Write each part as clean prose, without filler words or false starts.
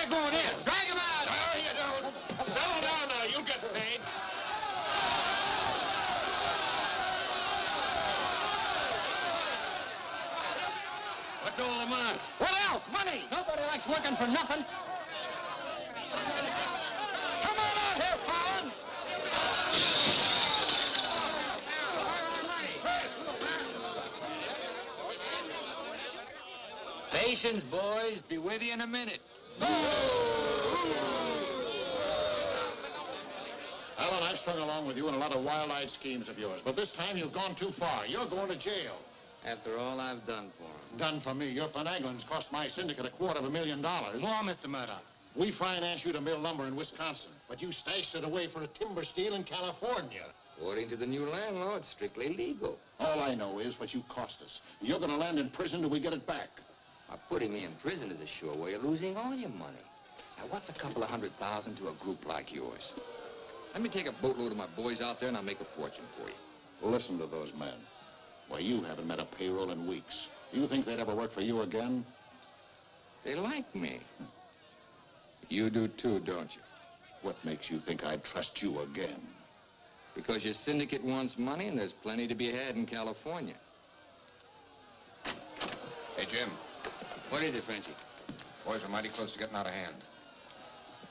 they're going in. Drag them out. No, you don't. Settle down now. You'll get paid. What's all the mark? What else? Money. Nobody likes working for nothing. Come on out here, Fallon. Patience, boys. Be with you in a minute. Alan, I've strung along with you in a lot of wild-eyed schemes of yours, but this time you've gone too far. You're going to jail. After all I've done for him. Done for me. Your finagling's cost my syndicate $250,000. Go on, Mr. Murdoch. We financed you to mill lumber in Wisconsin, but you stashed it away for a timber steel in California. According to the new landlord, strictly legal. All I know is what you cost us. You're going to land in prison till we get it back. Now, putting me in prison is a sure way of losing all your money. Now, what's a couple of $100,000 to a group like yours? Let me take a boatload of my boys out there and I'll make a fortune for you. Listen to those men. Why, you haven't met a payroll in weeks. You think they'd ever work for you again? They like me. You do too, don't you? What makes you think I'd trust you again? Because your syndicate wants money and there's plenty to be had in California. Hey, Jim. What is it, Frenchie? Boys are mighty close to getting out of hand.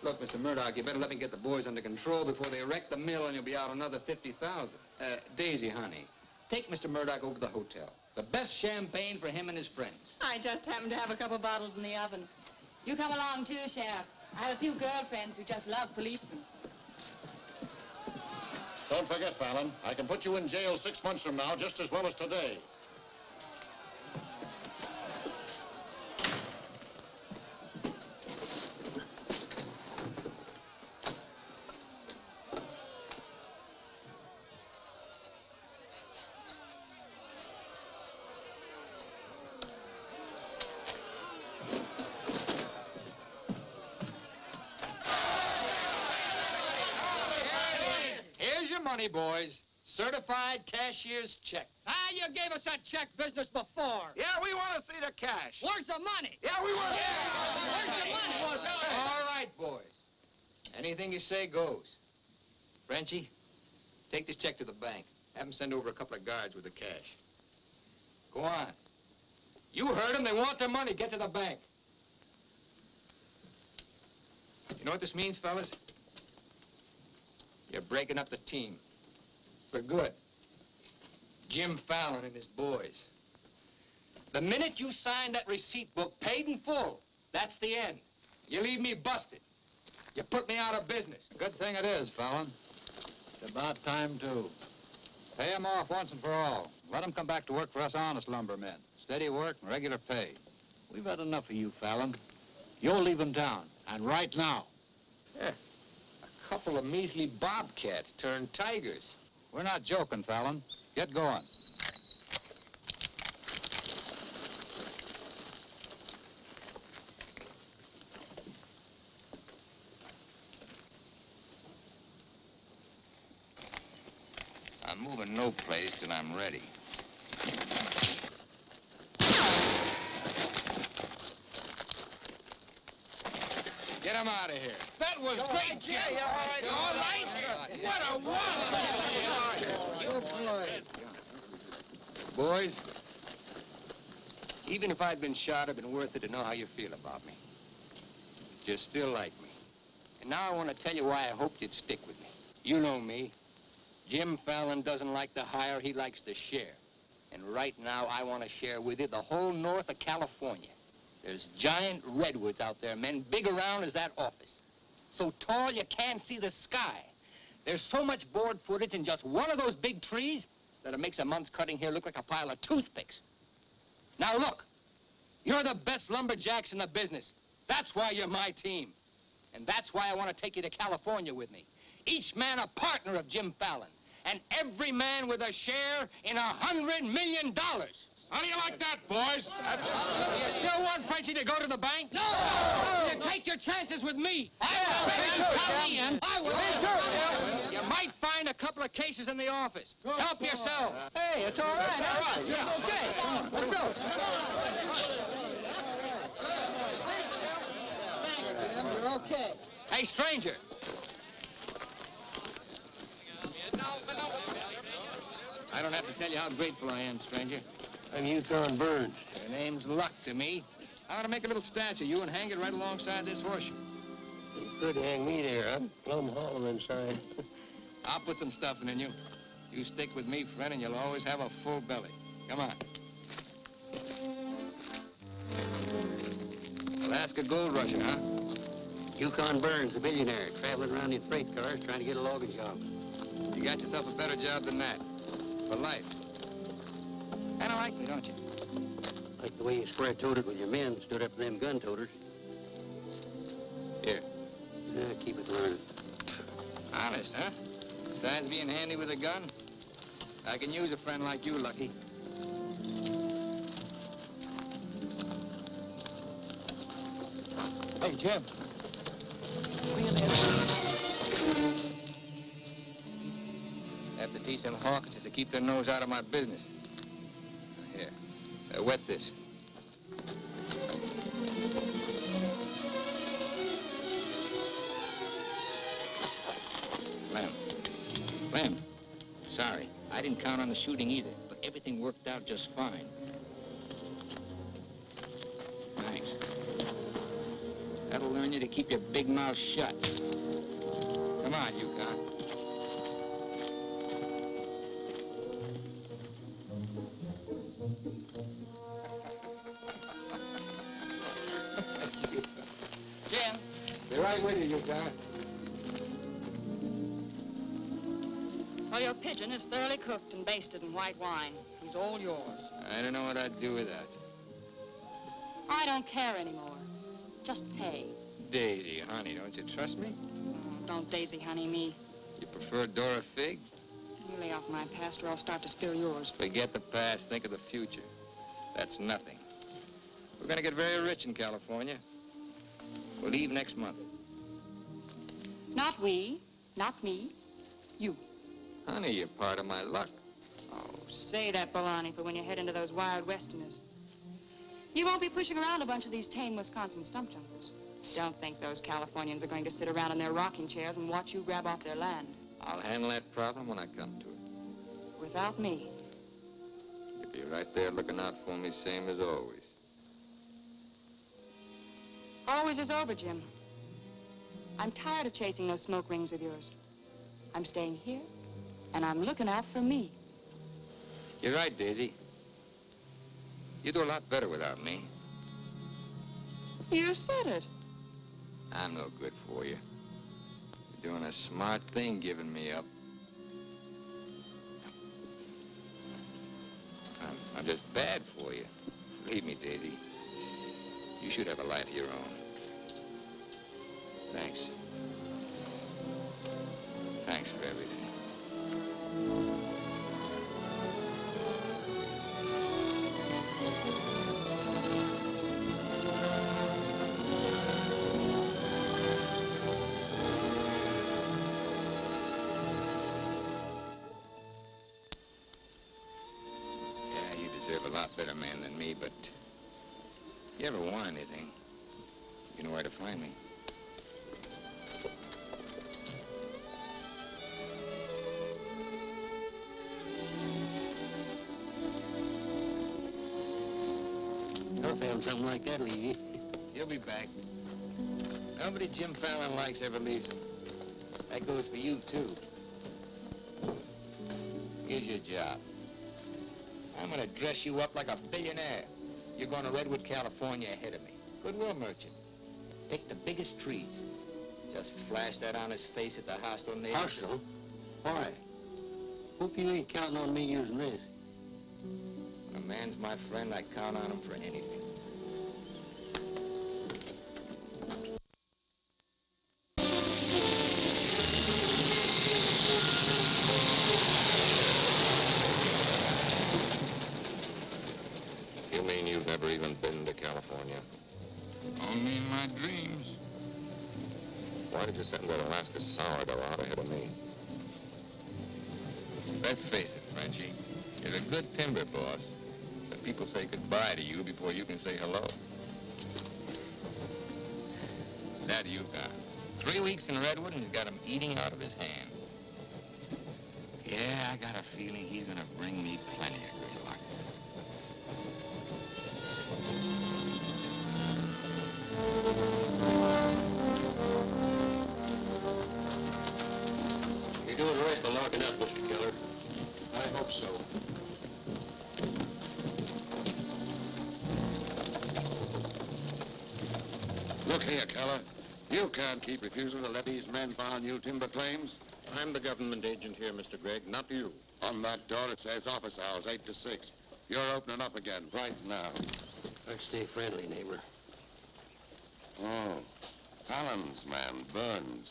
Look, Mr. Murdoch, you better let me get the boys under control before they wreck the mill and you'll be out another $50,000. Daisy, honey, take Mr. Murdoch over to the hotel. The best champagne for him and his friends. I just happen to have a couple bottles in the oven. You come along too, Sheriff. I have a few girlfriends who just love policemen. Don't forget, Fallon, I can put you in jail 6 months from now just as well as today. Money, boys. Certified cashier's check. Ah, you gave us that check business before. Yeah, we want to see the cash. Where's the money? Yeah, we want Where's the money? All right, boys. Anything you say goes. Frenchie, take this check to the bank. Have them send over a couple of guards with the cash. Go on. You heard them. They want their money. Get to the bank. You know what this means, fellas? You're breaking up the team. For good. Jim Fallon and his boys. The minute you sign that receipt book, paid in full, that's the end. You leave me busted. You put me out of business. Good thing it is, Fallon. It's about time, too. Pay him off once and for all. Let him come back to work for us honest lumbermen. Steady work and regular pay. We've had enough of you, Fallon. You're leaving town, and right now. Yeah. A couple of measly bobcats turned tigers. We're not joking, Fallon. Get going. I'm moving no place till I'm ready. Get him out of here. That was great, Jim. Yeah, all right. All right. What a wonderful. Boys, even if I'd been shot, it'd been worth it to know how you feel about me. You still like me. And now I want to tell you why I hoped you'd stick with me. You know me. Jim Fallon doesn't like to hire, he likes to share. And right now, I want to share with you the whole north of California. There's giant redwoods out there, men, big around as that office. So tall you can't see the sky. There's so much board footage in just one of those big trees that it makes a month's cutting here look like a pile of toothpicks. Now look, you're the best lumberjacks in the business. That's why you're my team. And that's why I want to take you to California with me. Each man a partner of Jim Fallon. And every man with a share in $100 million. How do you like that, boys? You still want Frenchie to go to the bank? No! You take your chances with me. I will. You might find a couple of cases in the office. Help yourself. Hey, it's all right. All right, Yeah. Okay. Let's go. Hey, stranger. I don't have to tell you how grateful I am, stranger. I'm Yukon Burns. Your name's Luck to me. I ought to make a little statue of you and hang it right alongside this horseshoe. You could hang me there. I'm plumb hollow inside. I'll put some stuffing in you. You stick with me, friend, and you'll always have a full belly. Come on. Alaska gold rusher, huh? Yukon Burns, a billionaire, traveling around in freight cars trying to get a logging job. You got yourself a better job than that. For life. Kind of like me, don't you? Like the way you square-toted with your men, stood up to them gun-toters. Here. Keep it running. Honest, huh? Besides being handy with a gun, I can use a friend like you, Lucky. Hey, Jim. Have to teach them Hawkins to keep their nose out of my business. Here, wet this. Lem, sorry. I didn't count on the shooting either, but everything worked out just fine. Thanks. That'll learn you to keep your big mouth shut. Come on, Yukon. Jim. Be right with you, Yukon. Well, your pigeon is thoroughly cooked and basted in white wine. He's all yours. I don't know what I'd do with that. I don't care anymore. Just pay. Daisy, honey, don't you trust me? Oh, don't daisy honey me. You prefer Dora Fig? You lay off my past or I'll start to spill yours. Forget the past, think of the future. That's nothing. We're going to get very rich in California. We'll leave next month. Not we, not me, you. Honey, you're part of my luck. Oh, say that baloney for when you head into those wild westerners. You won't be pushing around a bunch of these tame Wisconsin stump jumpers. Don't think those Californians are going to sit around in their rocking chairs and watch you grab off their land. I'll handle that problem when I come to it. Without me. You'll be right there looking out for me, same as always. Always is over, Jim. I'm tired of chasing those smoke rings of yours. I'm staying here, and I'm looking out for me. You're right, Daisy. You do a lot better without me. You said it. I'm no good for you. You're doing a smart thing giving me up. I'm just bad for you. Believe me, Daisy. You should have a life of your own. Thanks. Thanks for everything. Yeah, you deserve a lot better man than me, but if you ever want anything, you know where to find me. I found something like that, Levy. You'll be back. Nobody Jim Fallon likes ever leaves him. That goes for you, too. Here's your job. I'm gonna dress you up like a billionaire. You're going to Redwood, California ahead of me. Goodwill merchant. Pick the biggest trees. Just flash that on his face at the hostile neighbors. Hostile? Why? Hope you ain't counting on me using this. When a man's my friend, I count on him for anything. You mean you've never even been to California? Only in my dreams. Why did you send that Alaska sourdough out ahead of me? Let's face it, Frenchie. You're a good timber boss. But people say goodbye to you before you can say hello. That Yukon. 3 weeks in Redwood, and he's got 'em eating out of his hand. Yeah, I got a feeling he's gonna bring me plenty of good luck. You're doing right by locking up, Mr. Keller. I hope so. Look here, Keller. You can't keep refusing to let these men file new timber claims. I'm the government agent here, Mr. Gregg, not you. On that door it says office hours, 8 to 6. You're opening up again right now. Let's stay friendly, neighbor. Oh, Fallon's man, Burns.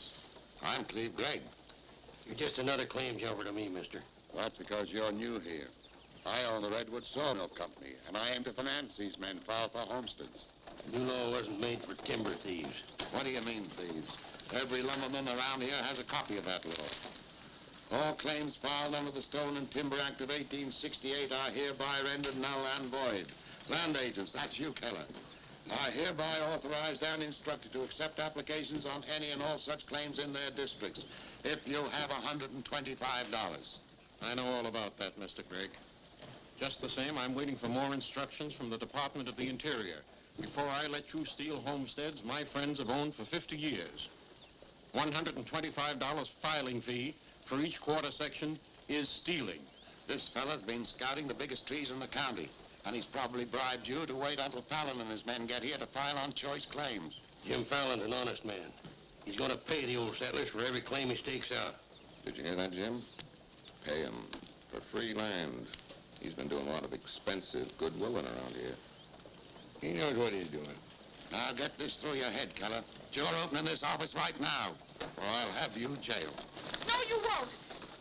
I'm Cleve Gregg. You're just another claim jumper to me, mister. That's because you're new here. I own the Redwood Sawmill Company, and I aim to finance these men filed for homesteads. New law wasn't made for timber thieves. What do you mean, thieves? Every lumberman around here has a copy of that law. All claims filed under the Stone and Timber Act of 1868 are hereby rendered null and void. Land agents, that's you, Keller, are hereby authorized and instructed to accept applications on any and all such claims in their districts if you have $125. I know all about that, Mr. Gregg. Just the same, I'm waiting for more instructions from the Department of the Interior before I let you steal homesteads my friends have owned for 50 years. $125 filing fee for each quarter section is stealing. This fella's been scouting the biggest trees in the county, and he's probably bribed you to wait until Fallon and his men get here to file on choice claims. Jim Fallon's an honest man. He's going to pay the old settlers for every claim he stakes out. Did you hear that, Jim? Pay him for free land. He's been doing a lot of expensive goodwilling around here. He knows what he's doing. Now get this through your head, Keller. You're opening this office right now, or I'll have you jailed. No, you won't.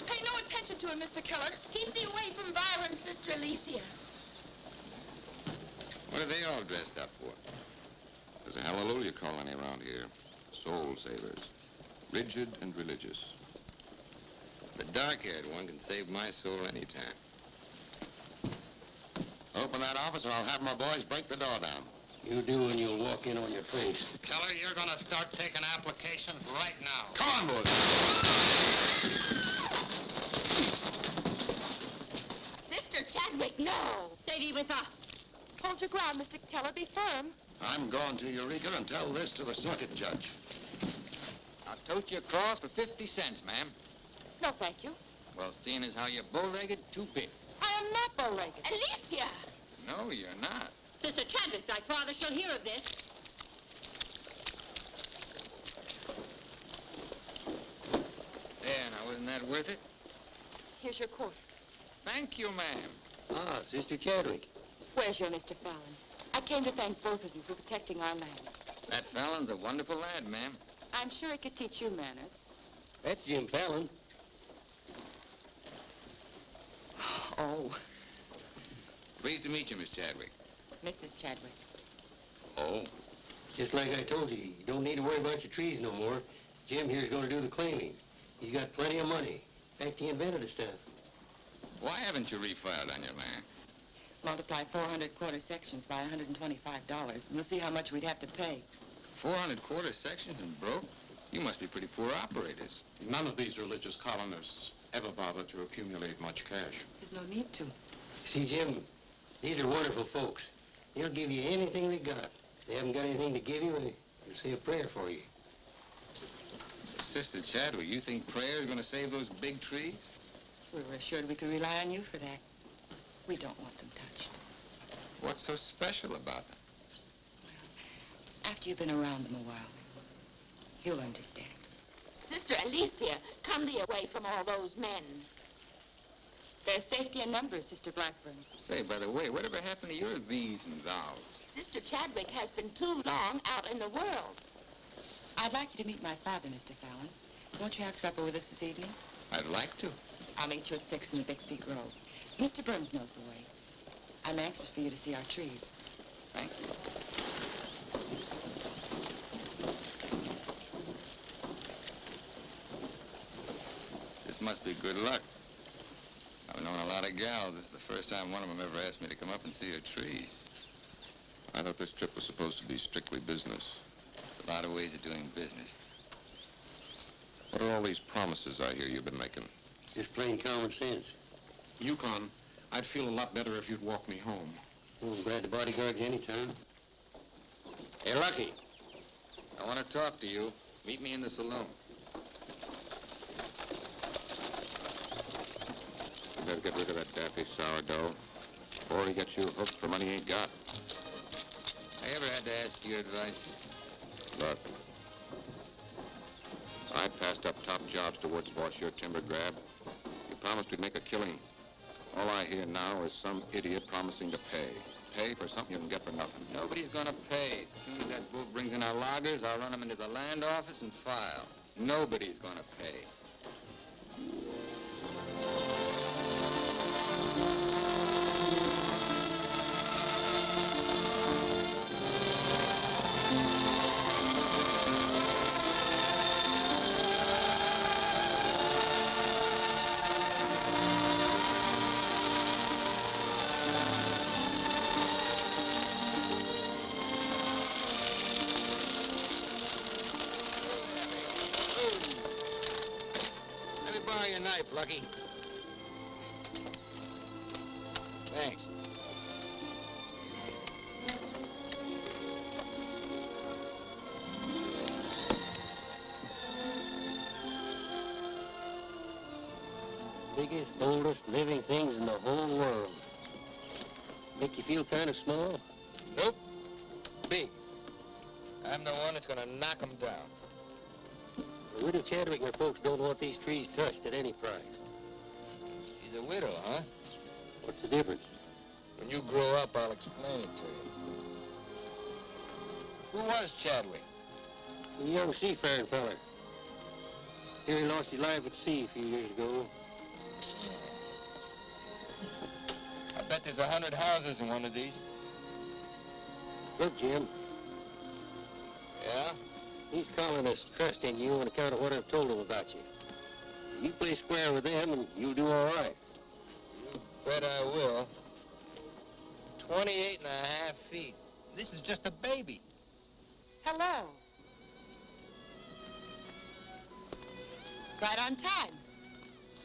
Pay no attention to him, Mr. Keller. Keep me away from Byron's sister Alicia. What are they all dressed up for? There's a hallelujah colony around here. Soul savers. Rigid and religious. The dark-haired one can save my soul anytime. Open that office, or I'll have my boys break the door down. You do, and you'll walk in on your face. Keller, you're going to start taking applications right now. Come on, boys. Sister Chadwick, no. Stay with us. Hold your ground, Mr. Keller. Be firm. I'm going to Eureka and tell this to the circuit judge. I'll tote you across for 50 cents, ma'am. No, thank you. Well, seeing as how you're bow-legged, 2 bits. I am not bow-legged. Alicia! No, you're not. Sister Chadwick, thy father shall hear of this. There, now, wasn't that worth it? Here's your quarter. Thank you, ma'am. Ah, Sister Chadwick. Where's your Mr. Fallon? I came to thank both of you for protecting our land. That Fallon's a wonderful lad, ma'am. I'm sure he could teach you manners. That's Jim Fallon. Oh, Pleased to meet you, Miss Chadwick. Mrs. Chadwick. Oh? Just like I told you, you don't need to worry about your trees no more. Jim here's going to do the claiming. He's got plenty of money. In fact, he invented the stuff. Why haven't you refiled on your land? Multiply 400 quarter sections by $125, and you'll see how much we'd have to pay. 400 quarter sections and broke? You must be pretty poor operators. None of these religious colonists ever bothered to accumulate much cash. There's no need to. See, Jim, these are wonderful folks. They'll give you anything they got. If they haven't got anything to give you, they'll say a prayer for you. Sister Chadwick, you think prayer is going to save those big trees? We were assured we could rely on you for that. We don't want them touched. What's so special about them? After you've been around them a while, you'll understand. Sister Alicia, come thee away from all those men. There's safety in numbers, Sister Blackburn. Say, by the way, whatever happened to your these and thous? Sister Chadwick has been too long out in the world. I'd like you to meet my father, Mr. Fallon. Won't you have supper with us this evening? I'd like to. I'll meet you at 6 in the Bixby Grove. Mr. Burns knows the way. I'm anxious for you to see our trees. Thank you. This must be good luck. I've known a lot of gals. This is the first time one of them ever asked me to come up and see her trees. I thought this trip was supposed to be strictly business. There's a lot of ways of doing business. What are all these promises I hear you've been making? Just plain common sense. Yukon, I'd feel a lot better if you'd walk me home. Oh, I'm glad to bodyguard you anytime. Hey, Lucky. I want to talk to you. Meet me in the saloon. You better get rid of that daffy sourdough before he gets you hooked for money he ain't got. I ever had to ask your advice? Look, I passed up top jobs to Woods boss your timber grab. You promised we'd make a killing. All I hear now is some idiot promising to pay. Pay for something you can get for nothing. Nobody's gonna pay. As soon as that boat brings in our loggers, I'll run them into the land office and file. Nobody's gonna pay. Let me borrow your knife, Lucky. Thanks. Biggest, oldest living things in the whole world. Make you feel kind of small? Nope. Big. I'm the one that's gonna knock them down. The widow Chadwick and her folks don't want these trees touched at any price. She's a widow, huh? What's the difference? When you grow up, I'll explain it to you. Who was Chadwick? A young seafaring feller. Here he lost his life at sea a few years ago. I bet there's 100 houses in one of these. Look, Jim, Yeah? these colonists trust in you on account of what I've told them about you. You play square with them and you'll do all right. You bet I will. 28 and a half feet. This is just a baby. Hello. Right on time.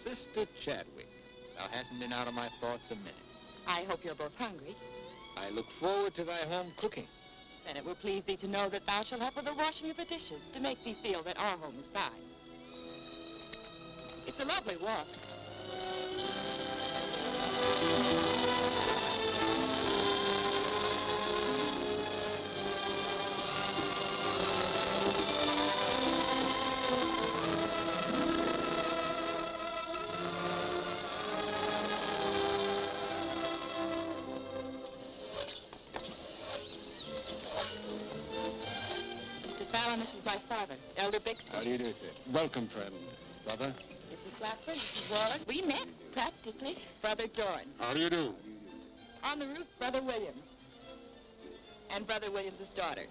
Sister Chadwick. Thou hasn't been out of my thoughts a minute. I hope you're both hungry. I look forward to thy home cooking. Then it will please thee to know that thou shalt help with the washing of the dishes to make thee feel that our home is thine. It's a lovely walk. Mr. Fallon, this is my father, Elder Bixby. How do you do, sir? Welcome, friend. Brother. Mrs. Clapper, Mrs. Warren. We met, practically. Brother Dorn. How do you do? On the roof, Brother Williams. And Brother Williams' daughter.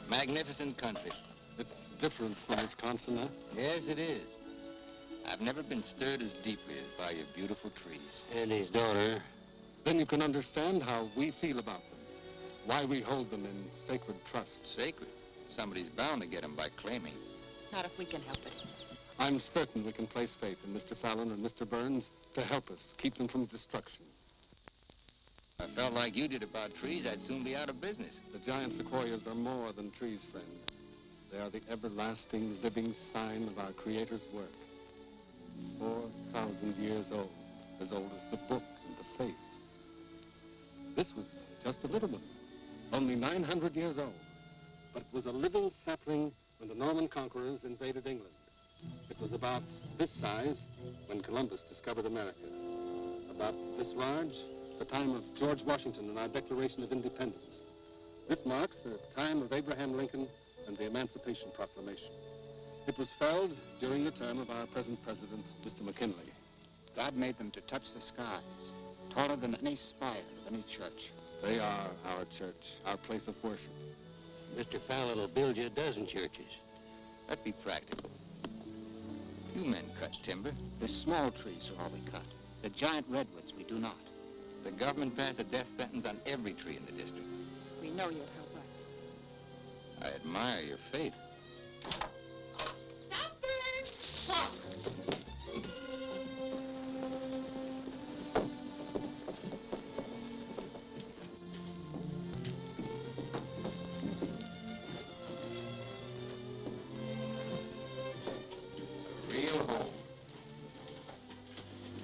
Magnificent country. It's different from Wisconsin, huh? Yes, it is. I've never been stirred as deeply as by your beautiful trees. And his daughter. Then you can understand how we feel about them. Why we hold them in sacred trust. Sacred. Somebody's bound to get them by claiming. Not if we can help it. I'm certain we can place faith in Mr. Fallon and Mr. Burns to help us keep them from destruction. If I felt like you did about trees, I'd soon be out of business. The giant sequoias are more than trees, friend. They are the everlasting, living sign of our Creator's work. 4,000 years old as the book and the faith. This was just a little one, only 900 years old. But it was a living sapling when the Norman conquerors invaded England. It was about this size when Columbus discovered America. About this large, the time of George Washington and our Declaration of Independence. This marks the time of Abraham Lincoln and the Emancipation Proclamation. It was felled during the term of our present president, Mr. McKinley. God made them to touch the skies, taller than any spire of any church. They are our church, our place of worship. Mr. Fallon will build you a dozen churches. Let's be practical. You men cut timber. The small trees are all we cut. The giant redwoods we do not. The government passed a death sentence on every tree in the district. We know you'll help us. I admire your faith. Stop! A real home.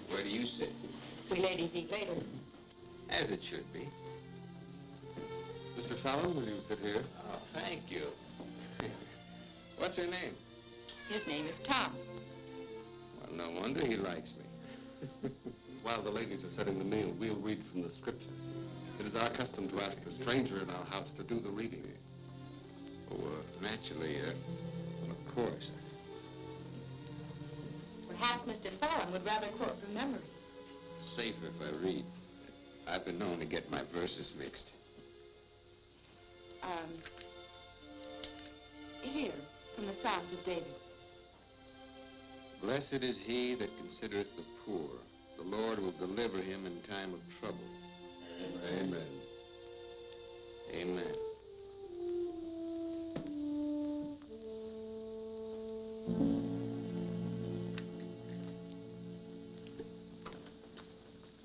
Where do you sit? We ladies eat later. As it should be. Mr. Fallon, will you sit here? Oh, thank you. What's your name? His name is Tom. Well, no wonder he likes me. While the ladies are setting the meal, we'll read from the scriptures. It is our custom to ask a stranger in our house to do the reading. Oh, naturally, of course. Perhaps Mr. Fallon would rather quote from memory. Safer if I read. I've been known to get my verses mixed. Here, from the Psalms of David. Blessed is he that considereth the poor. The Lord will deliver him in time of trouble. Amen. Amen.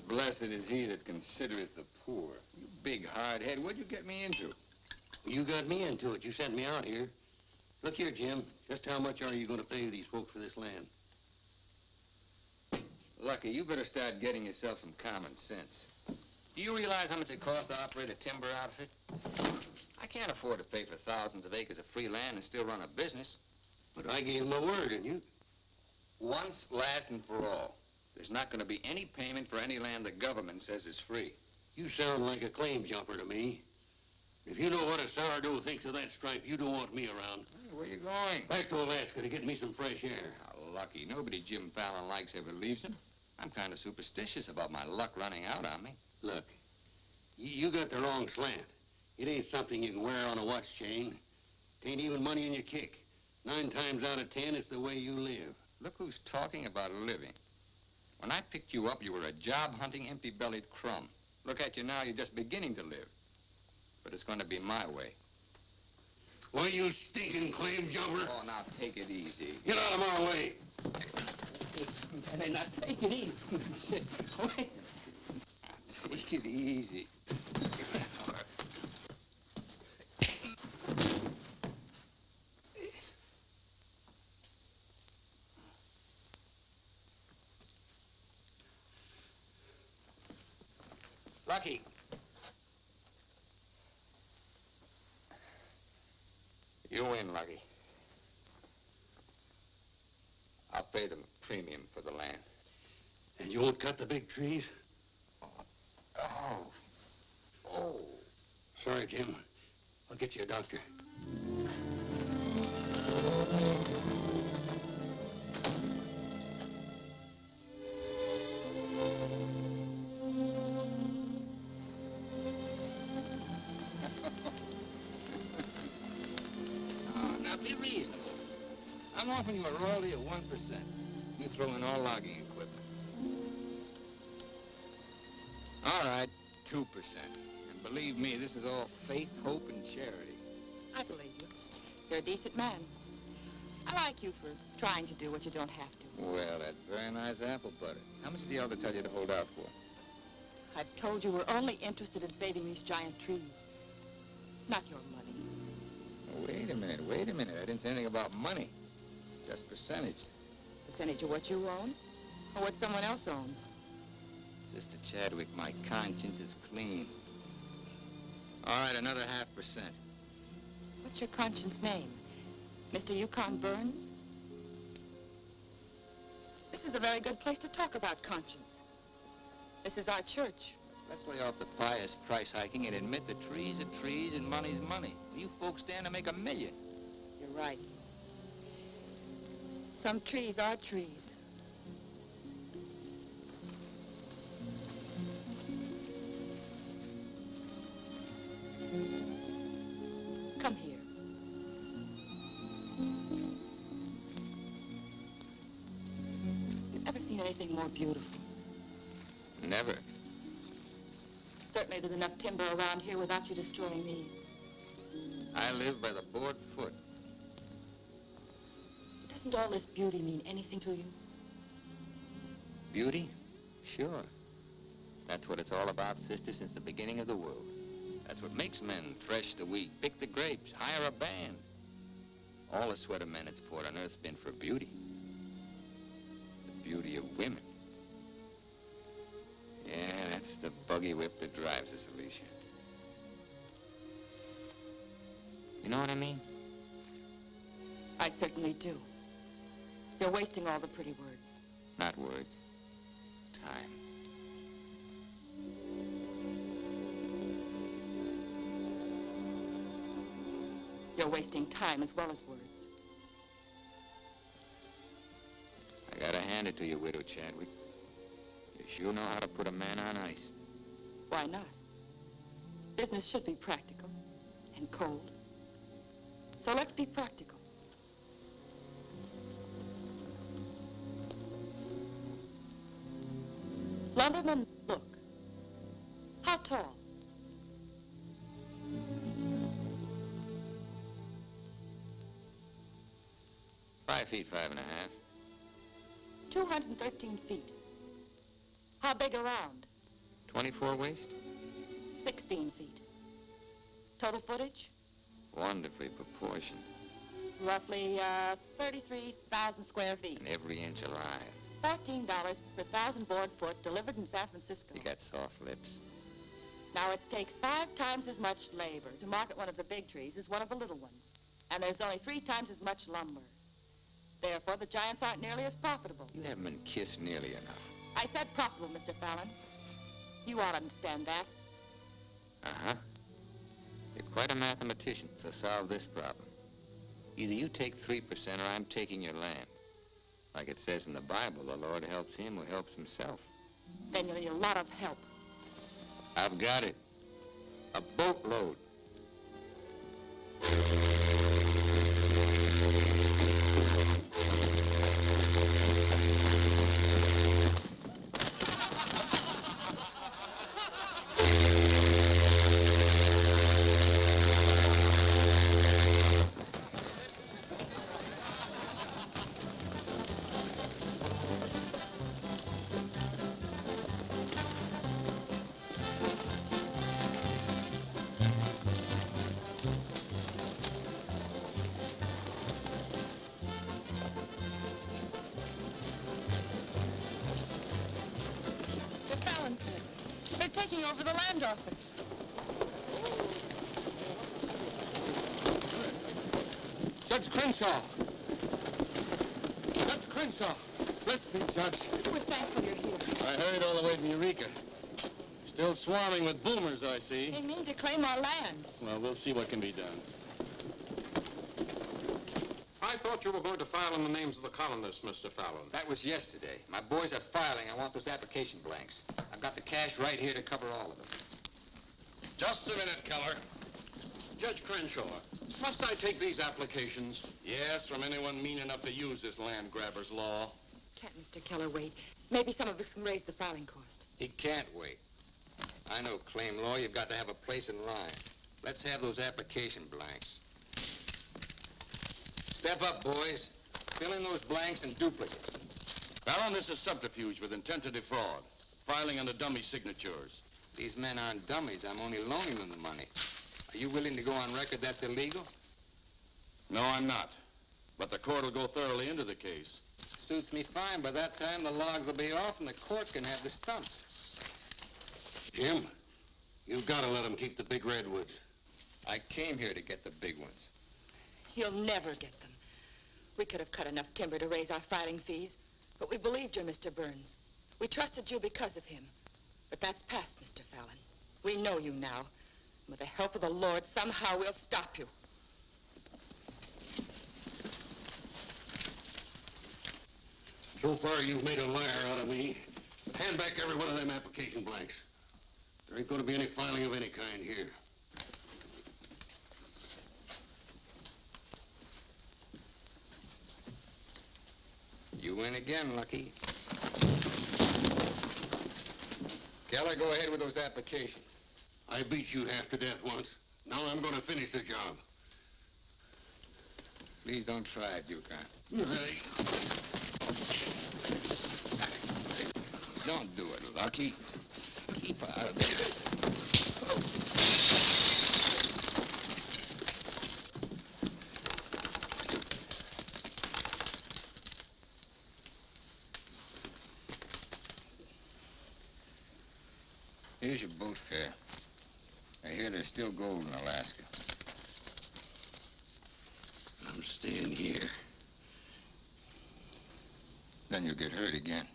Blessed is he that considereth the poor. You big hard head, what'd you get me into? You got me into it. You sent me out here. Look here, Jim. Just how much are you going to pay these folks for this land? Lucky, you better start getting yourself some common sense. Do you realize how much it costs to operate a timber outfit? I can't afford to pay for thousands of acres of free land and still run a business. But I gave my word, didn't you? Once, last, and for all. There's not going to be any payment for any land the government says is free. You sound like a claim jumper to me. If you know what a sourdough thinks of that stripe, you don't want me around. Hey, where you going? Back to Alaska to get me some fresh air. How lucky. Nobody Jim Fallon likes ever leaves him. I'm kind of superstitious about my luck running out on me. Look, you got the wrong slant. It ain't something you can wear on a watch chain. It ain't even money in your kick. 9 times out of 10, it's the way you live. Look who's talking about living. When I picked you up, you were a job-hunting, empty-bellied crumb. Look at you now, you're just beginning to live. But it's going to be my way. Why, you stinking claim jumper? Oh, now take it easy. Get out of my way. Hey, now take it easy. Wait. Now, take it easy. Lucky. You win, Lucky. I'll pay the premium for the land. And you won't cut the big trees? Oh. Oh. Sorry, Jim. I'll get you a doctor. Now be reasonable. I'm offering you a royalty of 1%. You throw in all logging equipment. All right, 2%. And believe me, this is all faith, hope, and charity. I believe you. You're a decent man. I like you for trying to do what you don't have to. Well, that's very nice apple butter. How much did the elder tell you to hold out for? I've told you we're only interested in saving these giant trees. Not your money. Wait a minute, I didn't say anything about money. Just percentage. Percentage of what you own? Or what someone else owns? Sister Chadwick, my conscience is clean. All right, another 0.5%. What's your conscience name? Mr. Yukon Burns? This is a very good place to talk about conscience. This is our church. Let's lay off the pious price hiking and admit that trees are trees and money's money. You folks stand to make $1 million. You're right. Some trees are trees. Come here. You've ever seen anything more beautiful? Never. Certainly there's enough timber around here without you destroying these. I live by the board foot. Doesn't all this beauty mean anything to you? Beauty? Sure. That's what it's all about, sister, since the beginning of the world. That's what makes men thresh the wheat, pick the grapes, hire a band. All the sweat of men that's poured on earth's been for beauty. The beauty of women. Yeah, that's the buggy whip that drives us, Alicia. You know what I mean? I certainly do. You're wasting all the pretty words. Not words. Time. You're wasting time as well as words. I gotta hand it to you, Widow Chadwick. You sure know how to put a man on ice. Why not? Business should be practical and cold. So let's be practical. Lumberman, look. How tall? $5 feet, 5 1/2. 213 feet. How big around? 24 waist? 16 feet. Total footage? Wonderfully proportioned. Roughly 33,000 square feet. And every inch alive. $14 per 1,000 board foot delivered in San Francisco. You got soft lips. Now, it takes 5 times as much labor to market one of the big trees as one of the little ones. And there's only 3 times as much lumber. Therefore, the giants aren't nearly as profitable. You haven't been kissed nearly enough. I said profitable, Mr. Fallon. You ought to understand that. Uh-huh. You're quite a mathematician, so solve this problem. Either you take 3% or I'm taking your land. Like it says in the Bible, the Lord helps him who helps himself. Then you'll need a lot of help. I've got it. A boatload. Mr. Fallon, they're taking over the land office. Judge Crenshaw! Judge Crenshaw! Bless me, Judge. We're thankful you're here. I hurried all the way from Eureka. Still swarming with boomers, I see. They mean to claim our land. Well, we'll see what can be done. I thought you were going to file in the names of the colonists, Mr. Fallon. That was yesterday. My boys are filing. I want those application blanks. I've got the cash right here to cover all of them. Just a minute, Keller. Judge Crenshaw, must I take these applications? Yes, from anyone mean enough to use this land grabber's law. Can't Mr. Keller wait? Maybe some of us can raise the filing cost. He can't wait. I know claim law. You've got to have a place in line. Let's have those application blanks. Step up, boys. Fill in those blanks and duplicate. Fallon, this is subterfuge with intent to defraud. Filing under dummy signatures. These men aren't dummies. I'm only loaning them the money. Are you willing to go on record that's illegal? No, I'm not. But the court will go thoroughly into the case. Suits me fine. By that time, the logs will be off and the court can have the stumps. Jim, you've got to let them keep the big redwoods. I came here to get the big ones. You'll never get them. We could have cut enough timber to raise our filing fees, but we believed you, Mr. Burns. We trusted you because of him. But that's past, Mr. Fallon. We know you now. And with the help of the Lord, somehow we'll stop you. So far, you've made a liar out of me. Hand back every one of them application blanks. There ain't going to be any filing of any kind here. You win again, Lucky. Keller, go ahead with those applications. I beat you half to death once. Now I'm going to finish the job. Please don't try it, Yukon. Don't do it, Lucky. Keep out of there. Here's your boat fare. I hear there's still gold in Alaska. I'm staying here. Then you'll get hurt again.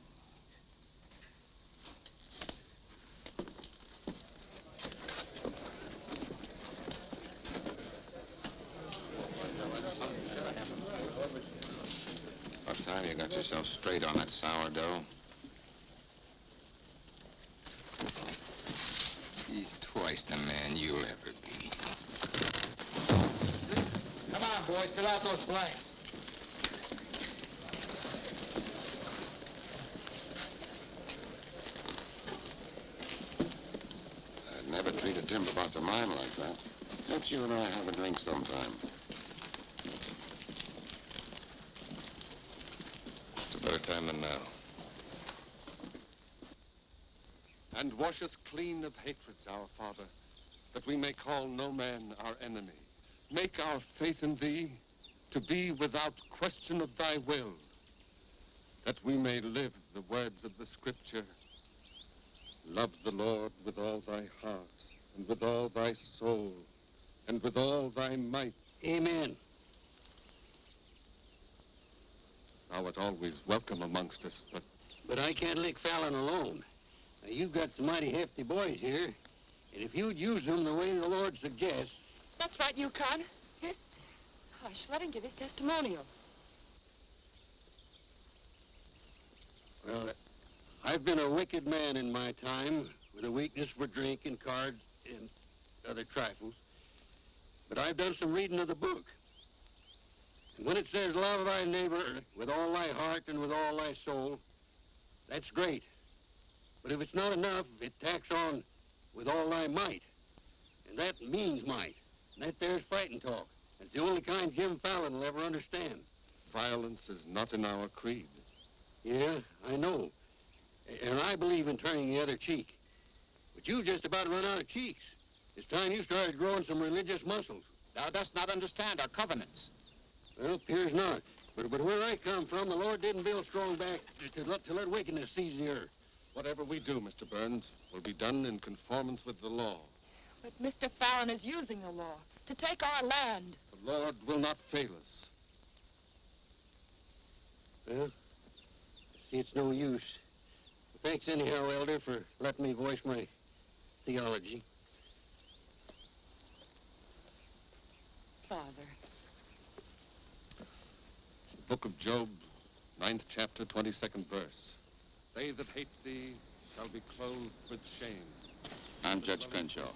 What time you got yourself straight on that sourdough? He's twice the man you'll ever be. Come on, boys. Fill out those blanks. I'd never treat a timber boss of mine like that. Let's you and I have a drink sometime. It's a better time than now. And wash us clean of hatreds, our Father, that we may call no man our enemy. Make our faith in thee to be without question of thy will, that we may live the words of the Scripture. Love the Lord with all thy heart, and with all thy soul, and with all thy might. Amen. Thou art always welcome amongst us, But I can't lick Fallon alone. Now, you've got some mighty hefty boys here, and if you'd use them the way the Lord suggests... That's right, Yukon. Yes. Hush, let him give his testimonial. Well, I've been a wicked man in my time, with a weakness for drink and cards and other trifles. But I've done some reading of the book. And when it says, love thy neighbor with all thy heart and with all thy soul, that's great. But if it's not enough, it tacks on with all thy might. And that means might. And that there's fighting talk. It's the only kind Jim Fallon will ever understand. violence is not in our creed. Yeah, I know. And I believe in turning the other cheek. But you just about run out of cheeks. It's time you started growing some religious muscles. Thou dost not understand our covenants. Well, appears not. But where I come from, the Lord didn't build strong backs to let wickedness seize the earth. Whatever we do, Mr. Burns, will be done in conformance with the law. But Mr. Fallon is using the law to take our land. The Lord will not fail us. Well, see, it's no use. Thanks anyhow, Elder, for letting me voice my theology. Father. Book of Job, 9th chapter, 22nd verse. They that hate thee shall be clothed with shame. I'm Judge Crenshaw.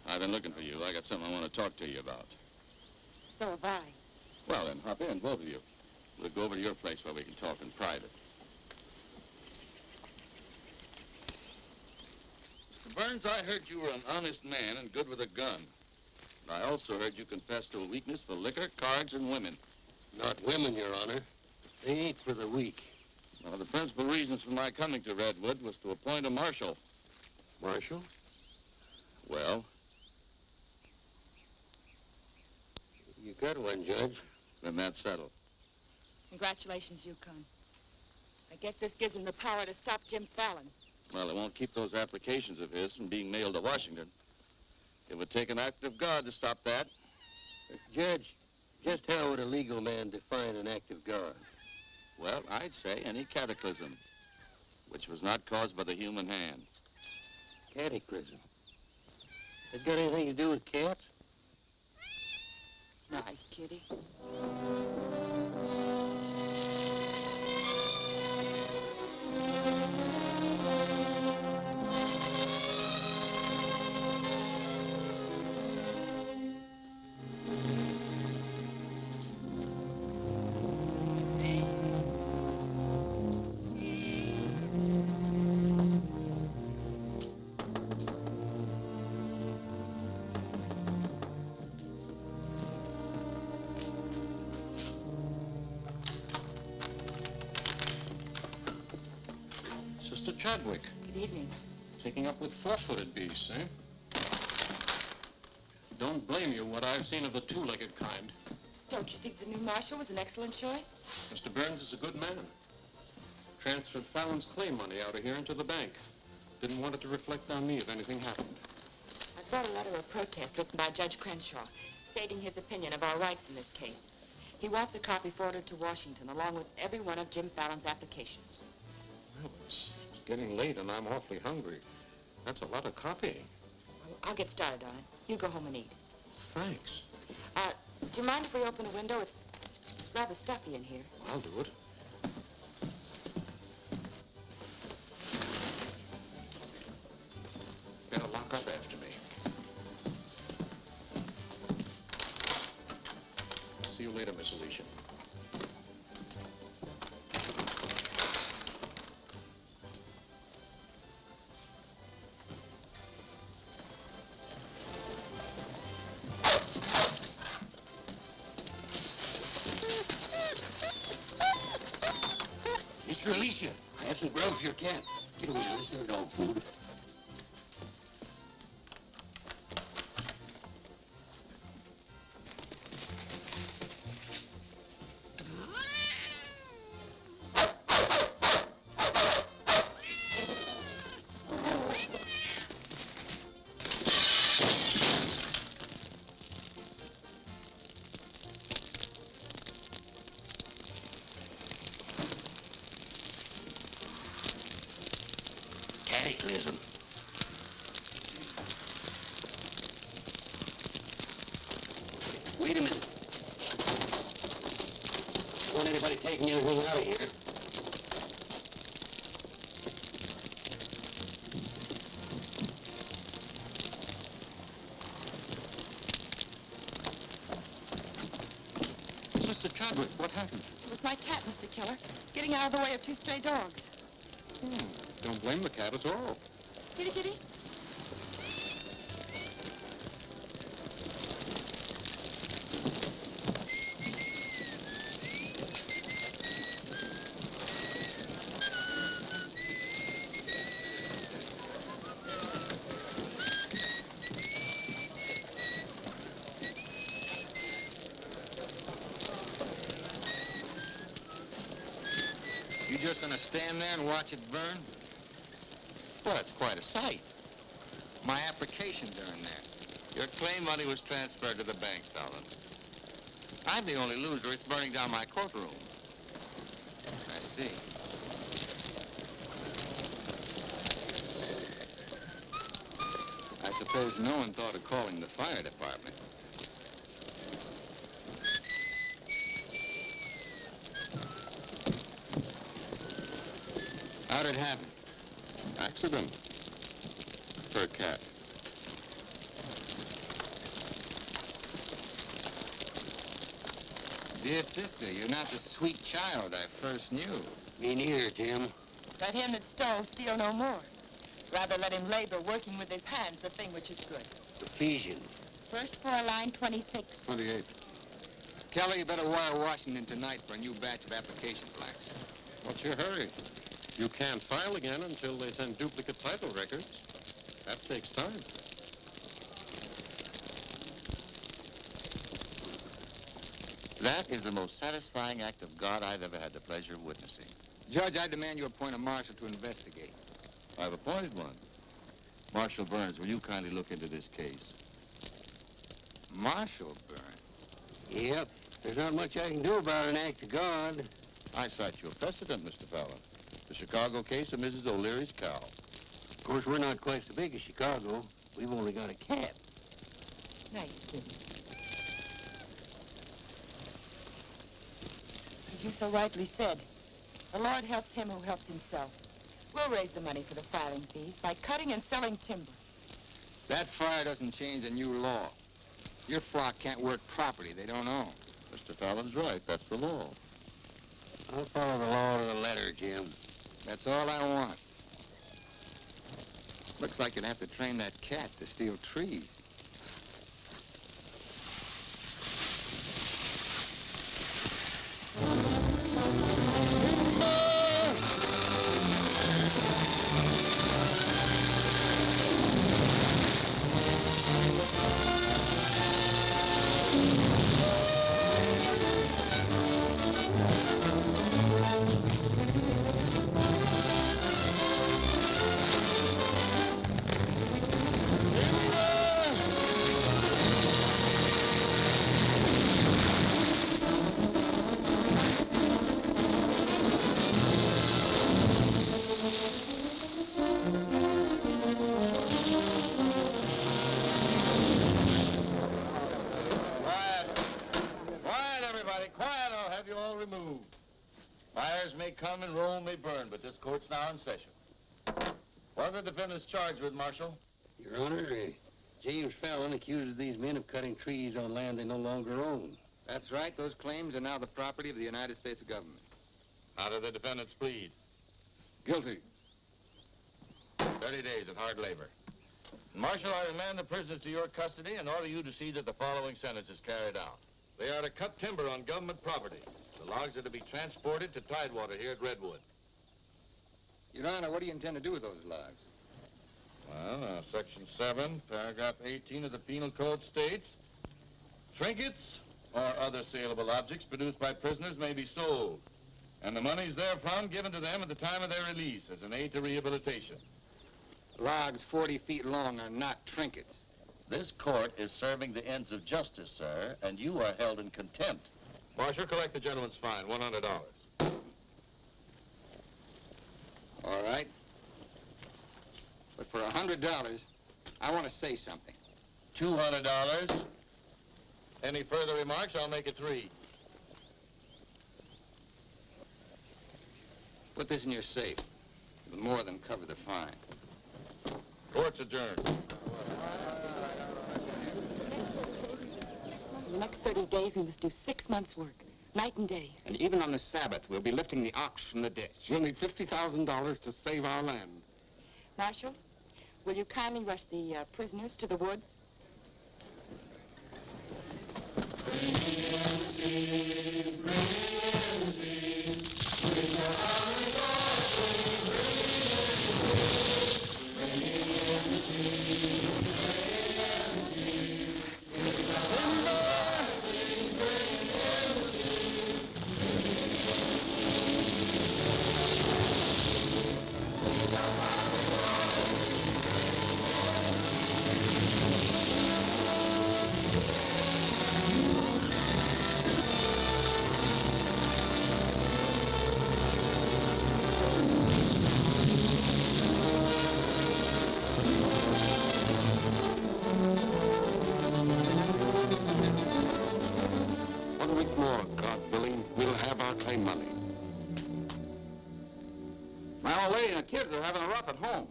I've been looking for you. I got something I want to talk to you about. So have I. Well, then, hop in, both of you. We'll go over to your place where we can talk in private. Mr. Burns, I heard you were an honest man and good with a gun. I also heard you confess to a weakness for liquor, cards, and women. Not women, Your Honor. They ain't for the weak. One of the principal reasons for my coming to Redwood was to appoint a marshal. Marshal? Well, You got one, Judge. then that's settled. Congratulations, Yukon. I guess this gives him the power to stop Jim Fallon. Well, it won't keep those applications of his from being mailed to Washington. It would take an act of God to stop that. Judge, just how would a legal man define an act of God? Well, I'd say any cataclysm which was not caused by the human hand. Cataclysm. It got anything to do with cats? Nice, kitty. Sister Chadwick. Good evening. Taking up with four-footed beasts, eh? Don't blame you what I've seen of the two-legged kind. Don't you think the new marshal was an excellent choice? Mr. Burns is a good man. Transferred Fallon's claim money out of here into the bank. Didn't want it to reflect on me if anything happened. I've brought a letter of protest written by Judge Crenshaw, stating his opinion of our rights in this case. He wants a copy forwarded to Washington, along with every one of Jim Fallon's applications. Well, it's getting late and I'm awfully hungry. That's a lot of copying. Well, I'll get started on it. You go home and eat. Thanks. Do you mind if we open a window? It's rather stuffy in here. I'll do it. Better lock up after me. See you later, Miss Alicia. Mr. Alicia, I have some grub for your cat. Get away from this there dog food. Cataclysm. Wait a minute. Don't want anybody taking anything out of here. Sister Chadwick, what happened? It was my cat, Mr. Killer, getting out of the way of two stray dogs. Don't blame the cat at all. Kitty, kitty. You just gonna stand there and watch it burn? Well, it's quite a sight. My applications are in there. Your claim money was transferred to the bank, Fallon. I'm the only loser. It's burning down my courtroom. I see. I suppose no one thought of calling the fire department. How'd it happen? Accident. Her cat. Dear sister, you're not the sweet child I first knew. Me neither, Jim. Let him that stole steal no more. Rather let him labor, working with his hands, the thing which is good. Ephesians. First floor, line 26. 28. Kelly, you better wire Washington tonight for a new batch of application plaques. What's your hurry? You can't file again until they send duplicate title records. That takes time. That is the most satisfying act of God I've ever had the pleasure of witnessing. Judge, I demand you appoint a marshal to investigate. I've appointed one. Marshal Burns, will you kindly look into this case? Marshal Burns? Yep. There's not much I can do about an act of God. I cite your precedent, Mr. Fallon. The Chicago case of Mrs. O'Leary's cow. Of course, we're not quite so big as Chicago. We've only got a cat. Nice, kid. As you so rightly said, the Lord helps him who helps himself. We'll raise the money for the filing fees by cutting and selling timber. That fire doesn't change the new law. Your flock can't work property they don't own. Mr. Fallon's right. That's the law. I'll follow the law to the letter, Jim. That's all I want. Looks like you'd have to train that cat to steal trees. but this court's now in session. What are the defendants charged with, Marshal? Your Honor, James Fallon accuses these men of cutting trees on land they no longer own. That's right. Those claims are now the property of the United States government. How do the defendants plead? Guilty. 30 days of hard labor. Marshal, I remand the prisoners to your custody and order you to see that the following sentence is carried out. They are to cut timber on government property. The logs are to be transported to Tidewater here at Redwood. Your Honor, what do you intend to do with those logs? Well, Section 7, Paragraph 18 of the Penal Code states, trinkets or other saleable objects produced by prisoners may be sold, and the monies therefrom given to them at the time of their release as an aid to rehabilitation. Logs 40 feet long are not trinkets. This court is serving the ends of justice, sir, and you are held in contempt. Marshal, collect the gentleman's fine, $100. All right. But for $100, I want to say something. $200. Any further remarks, I'll make it 3. Put this in your safe. It'll more than cover the fine. Court's adjourned. For the next 30 days, we must do 6 months' work, night and day. And even on the Sabbath, we'll be lifting the ox from the ditch. We'll need $50,000 to save our land. Marshal, will you kindly rush the prisoners to the woods? Kids are having a rough at home.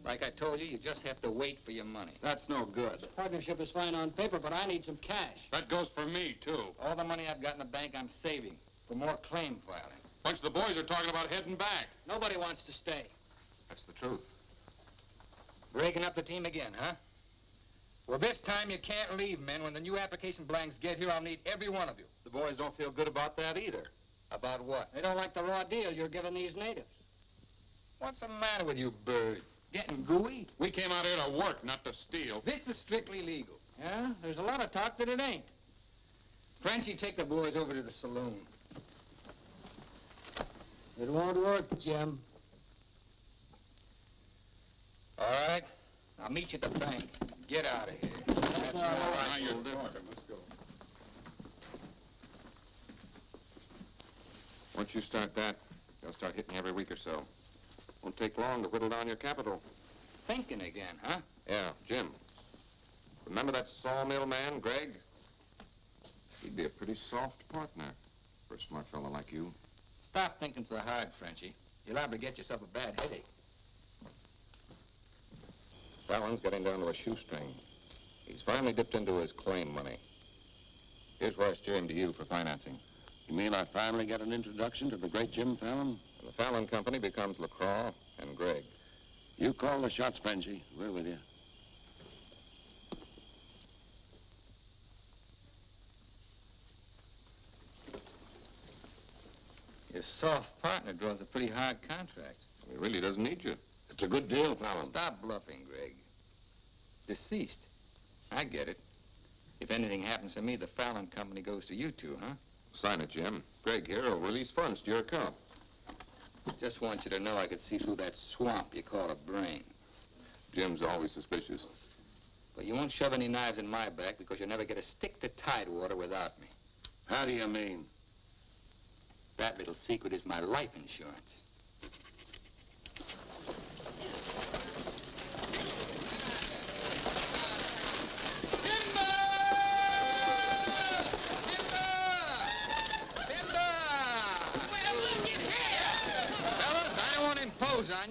Like I told you, you just have to wait for your money. That's no good. The partnership is fine on paper, but I need some cash. That goes for me, too. All the money I've got in the bank, I'm saving for more claim filing. Bunch of the boys are talking about heading back. Nobody wants to stay. That's the truth. Breaking up the team again, huh? Well, this time you can't leave, men. When the new application blanks get here, I'll need every one of you. The boys don't feel good about that either. About what? They don't like the raw deal you're giving these natives. What's the matter with you birds? Getting gooey? We came out here to work, not to steal. This is strictly legal. Yeah? There's a lot of talk that it ain't. Frenchie, take the boys over to the saloon. It won't work, Jim. All right. I'll meet you at the bank. Get out of here. That's all right. Now you're talking. Let's go. Once you start that, they'll start hitting you every week or so. Won't take long to whittle down your capital. Thinking again, huh? Yeah, Jim. Remember that sawmill man, Greg? He'd be a pretty soft partner for a smart fellow like you. Stop thinking so hard, Frenchie. You're liable to get yourself a bad headache. Fallon's getting down to a shoestring. He's finally dipped into his claim money. Here's where I steer him to you for financing. You mean I finally get an introduction to the great Jim Fallon? And the Fallon Company becomes LaCroix and Gregg. You call the shots, Benji. We're with you. Your soft partner draws a pretty hard contract. He really doesn't need you. It's a good deal, Fallon. Stop bluffing, Gregg. Deceased. I get it. If anything happens to me, the Fallon Company goes to you two, huh? Sign it, Jim. Gregg here will release funds to your account. Just want you to know I could see through that swamp you call a brain. Jim's always suspicious. But you won't shove any knives in my back because you'll never get a stick to Tidewater without me. How do you mean? That little secret is my life insurance. Fellas,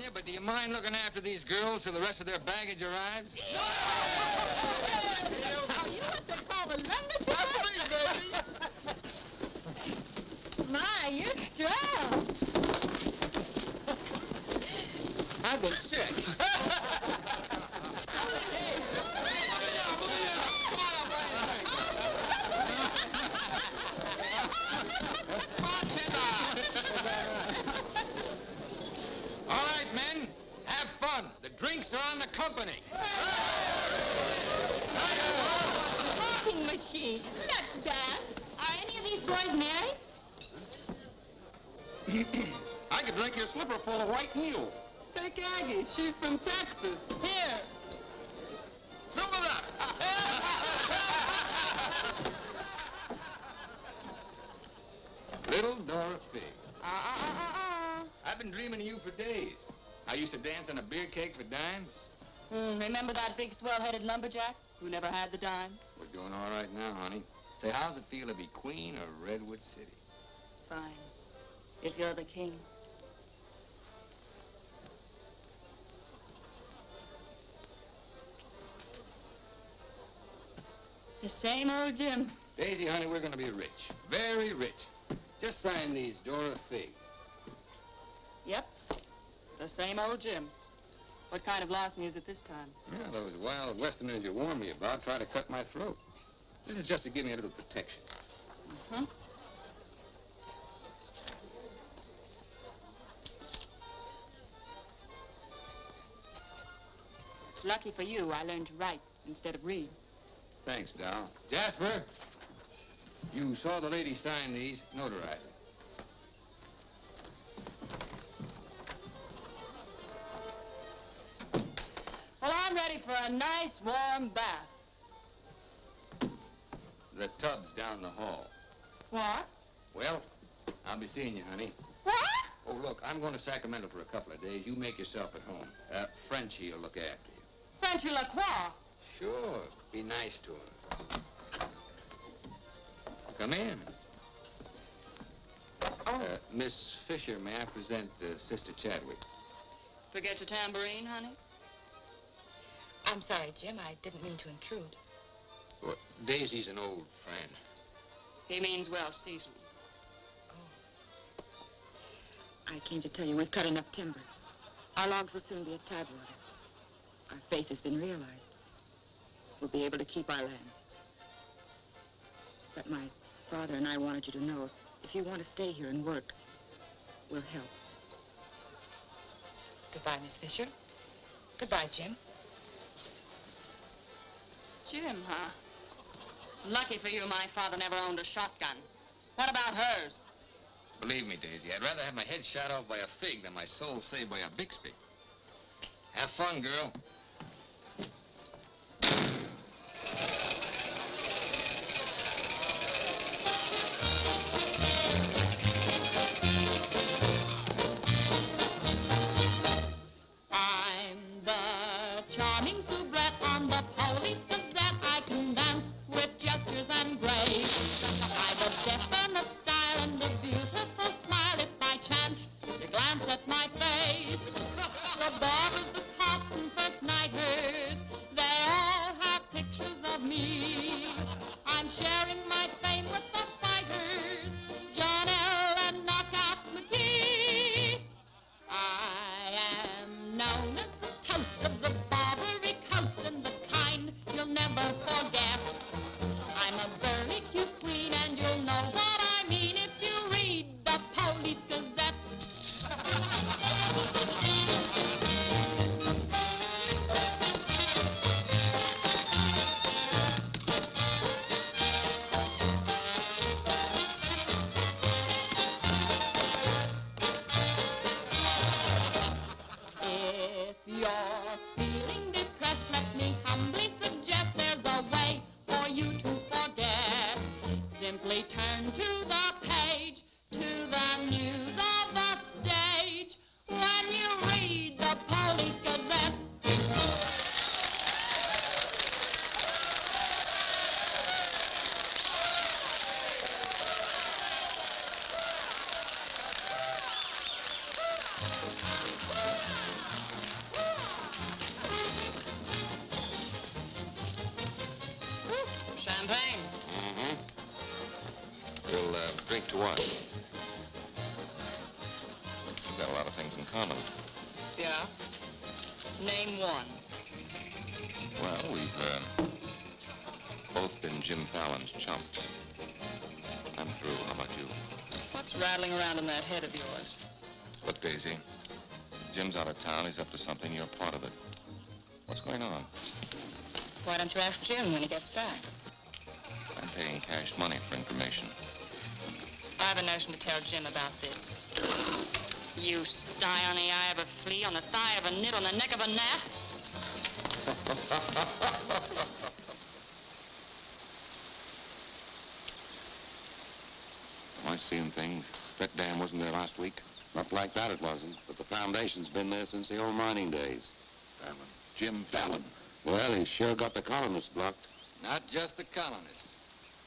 you, but do you mind looking after these girls till the rest of their baggage arrives? Oh, you want to call a lumberjack? My, you're strong. I've been sick. All right, men, have fun. The drinks are on the company. Talking machine. Let's dance. Are any of these boys married? I could drink your slipper full of white mule. Take Aggie. She's from Texas. Here. Fill it up. Little Dora Fig. I've been dreaming of you for days. I used to dance on a beer cake for dimes. Remember that big swell-headed lumberjack who never had the dime? We're doing all right now, honey. Say, how's it feel to be queen of Redwood City? Fine. If you're the king. The same old Jim. Daisy, honey, we're going to be rich. Very rich. Just sign these, Dora Fig. Yep. The same old Jim. What kind of lost music this time? Yeah, those wild westerners you warned me about try to cut my throat. This is just to give me a little protection. Mm-hmm. It's lucky for you I learned to write instead of read. Thanks, Doll. Jasper, you saw the lady sign these. Notarize it. Well, I'm ready for a nice warm bath. The tub's down the hall. What? Well, I'll be seeing you, honey. What? Oh, look, I'm going to Sacramento for a couple of days. You make yourself at home. Frenchie will look after you. Frenchy Lacroix. Sure. Be nice to him. Come in. Miss Fisher, may I present Sister Chadwick? Forget your tambourine, honey? I'm sorry, Jim. I didn't mean to intrude. Well, Daisy's an old friend. He means well seasoned. I came to tell you we've cut enough timber. Our logs will soon be at Tidewater. Our faith has been realized. We'll be able to keep our lands. But my father and I wanted you to know if you want to stay here and work, we'll help. Goodbye, Miss Fisher. Goodbye, Jim. Jim, huh? Lucky for you, my father never owned a shotgun. What about hers? Believe me, Daisy, I'd rather have my head shot off by a fig than my soul saved by a Bixby. Have fun, girl. I'm the charming soubrette on the Police Gazette. I can dance with gestures and grace. I've a definite style and a beautiful smile. If by chance you glance at my face, the barbers, the cops, and first nighters, they all have pictures of me. I'm sharing my fame with the fighters, John L. and Knockout McGee. I am known as the toast of the Barbary Coast and the kind you'll never forget. I'm a burly cute queen and you'll know what I mean if you read the Police Gazette. If you're feeling depressed, let me humbly suggest there's a way for you to forget. Simply turn to the page, to the news of the stage, when you read the Police Gazette. Champagne? Mm-hmm. We'll drink to what? We've got a lot of things in common. Yeah. Name one. Well, we've both been Jim Fallon's chumps. I'm through. How about you? What's rattling around in that head of yours? Look, Daisy, Jim's out of town. He's up to something. You're part of it. What's going on? Why don't you ask Jim when he gets back? I'm paying cash money for information. I have a notion to tell Jim about this. You sty on the eye of a flea, on the thigh of a nit, on the neck of a gnat. Am I seeing things? That dam wasn't there last week? Not like that it wasn't, but the foundation's been there since the old mining days. Fallon. Jim Fallon. Well, he's sure got the colonists blocked. Not just the colonists.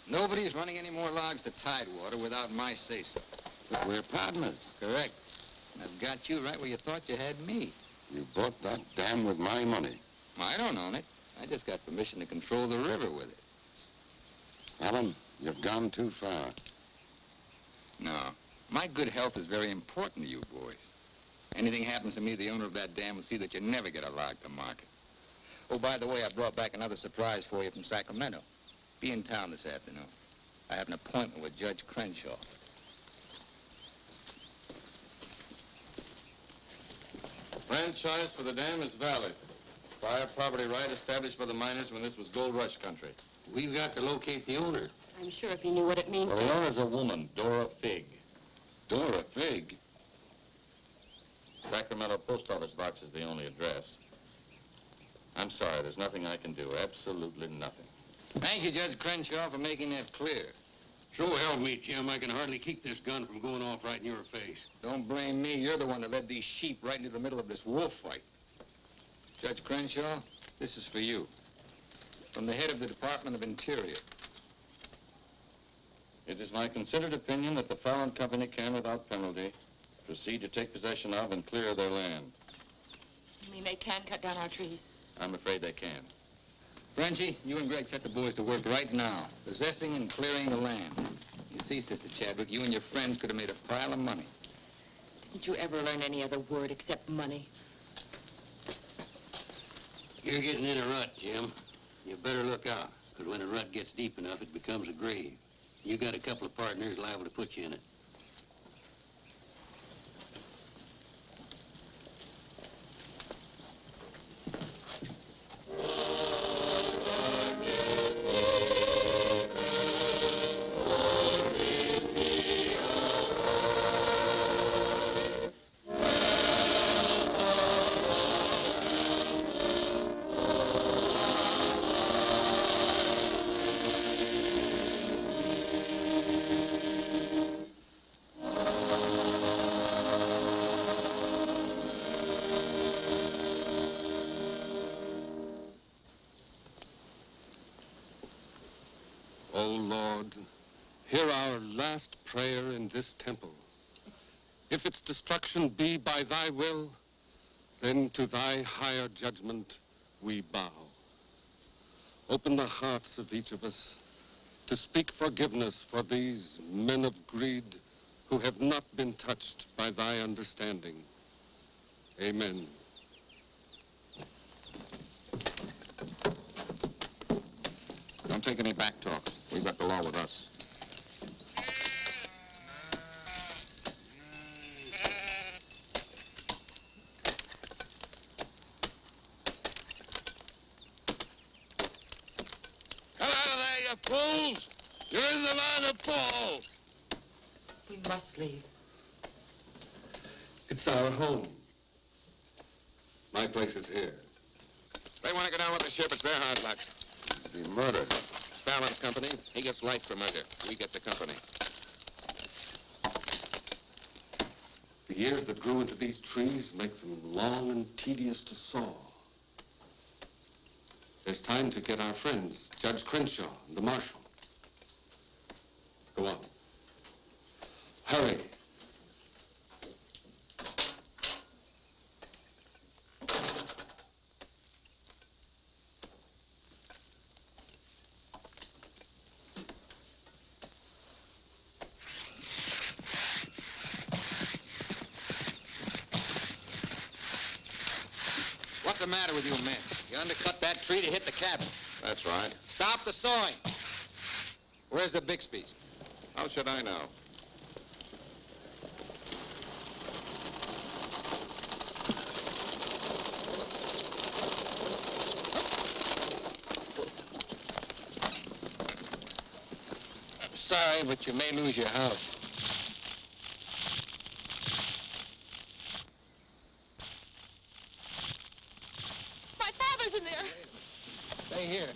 Nobody's running any more logs to Tidewater without my say-so. But we're partners. Correct. And I've got you right where you thought you had me. You bought that dam with my money. I don't own it. I just got permission to control the river with it. Alan, you've gone too far. No. My good health is very important to you boys. Anything happens to me, the owner of that dam will see that you never get a log to market. Oh, by the way, I brought back another surprise for you from Sacramento. Be in town this afternoon. I have an appointment with Judge Crenshaw. Franchise for the dam is valid. Prior property right established by the miners when this was gold rush country. We've got to locate the owner. I'm sure if he knew what it means Well, the owner's a woman, Dora Figg. Dora Figg? Sacramento post office box is the only address. I'm sorry, there's nothing I can do. Absolutely nothing. Thank you, Judge Crenshaw, for making that clear. Sure help me, Jim. I can hardly keep this gun from going off right in your face. Don't blame me. You're the one that led these sheep right into the middle of this wolf fight. Judge Crenshaw, this is for you. From the head of the Department of Interior. It is my considered opinion that the Fallon Company can, without penalty, proceed to take possession of and clear their land. You mean they can cut down our trees? I'm afraid they can. Frenchie, you and Greg set the boys to work right now, possessing and clearing the land. You see, Sister Chadwick, you and your friends could have made a pile of money. Didn't you ever learn any other word except money? You're getting in a rut, Jim. You better look out, because when a rut gets deep enough, it becomes a grave. You got a couple of partners liable to put you in it. O Lord, hear our last prayer in this temple. If its destruction be by thy will, then to thy higher judgment we bow. Open the hearts of each of us to speak forgiveness for these men of greed who have not been touched by thy understanding. Amen. Don't take any back talk. We've got the law with us. Come out of there, you fools! You're in the line of fall! We must leave. It's our home. My place is here. They want to go down with the ship. It's their hard luck. Be murdered. Fallon's company. He gets life for murder. We get the company. The years that grew into these trees make them long and tedious to saw. There's time to get our friends, Judge Crenshaw and the marshal. Go on. Hurry. What's the matter with you men? You undercut that tree to hit the cabin. That's right. Stop the sawing. Where's the Bixby's? How should I know? Sorry, but you may lose your house. My father's in there. Stay here.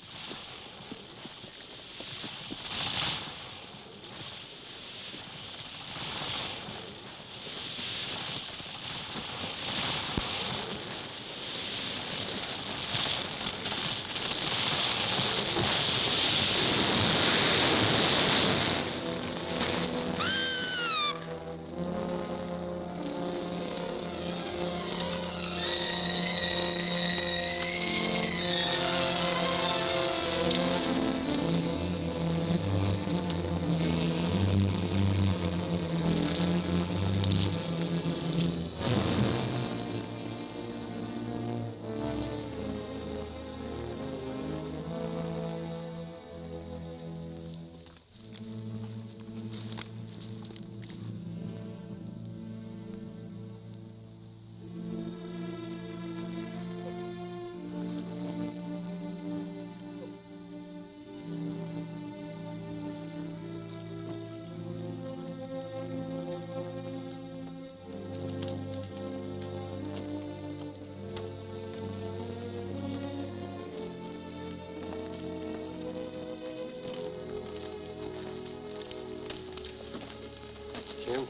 Jim,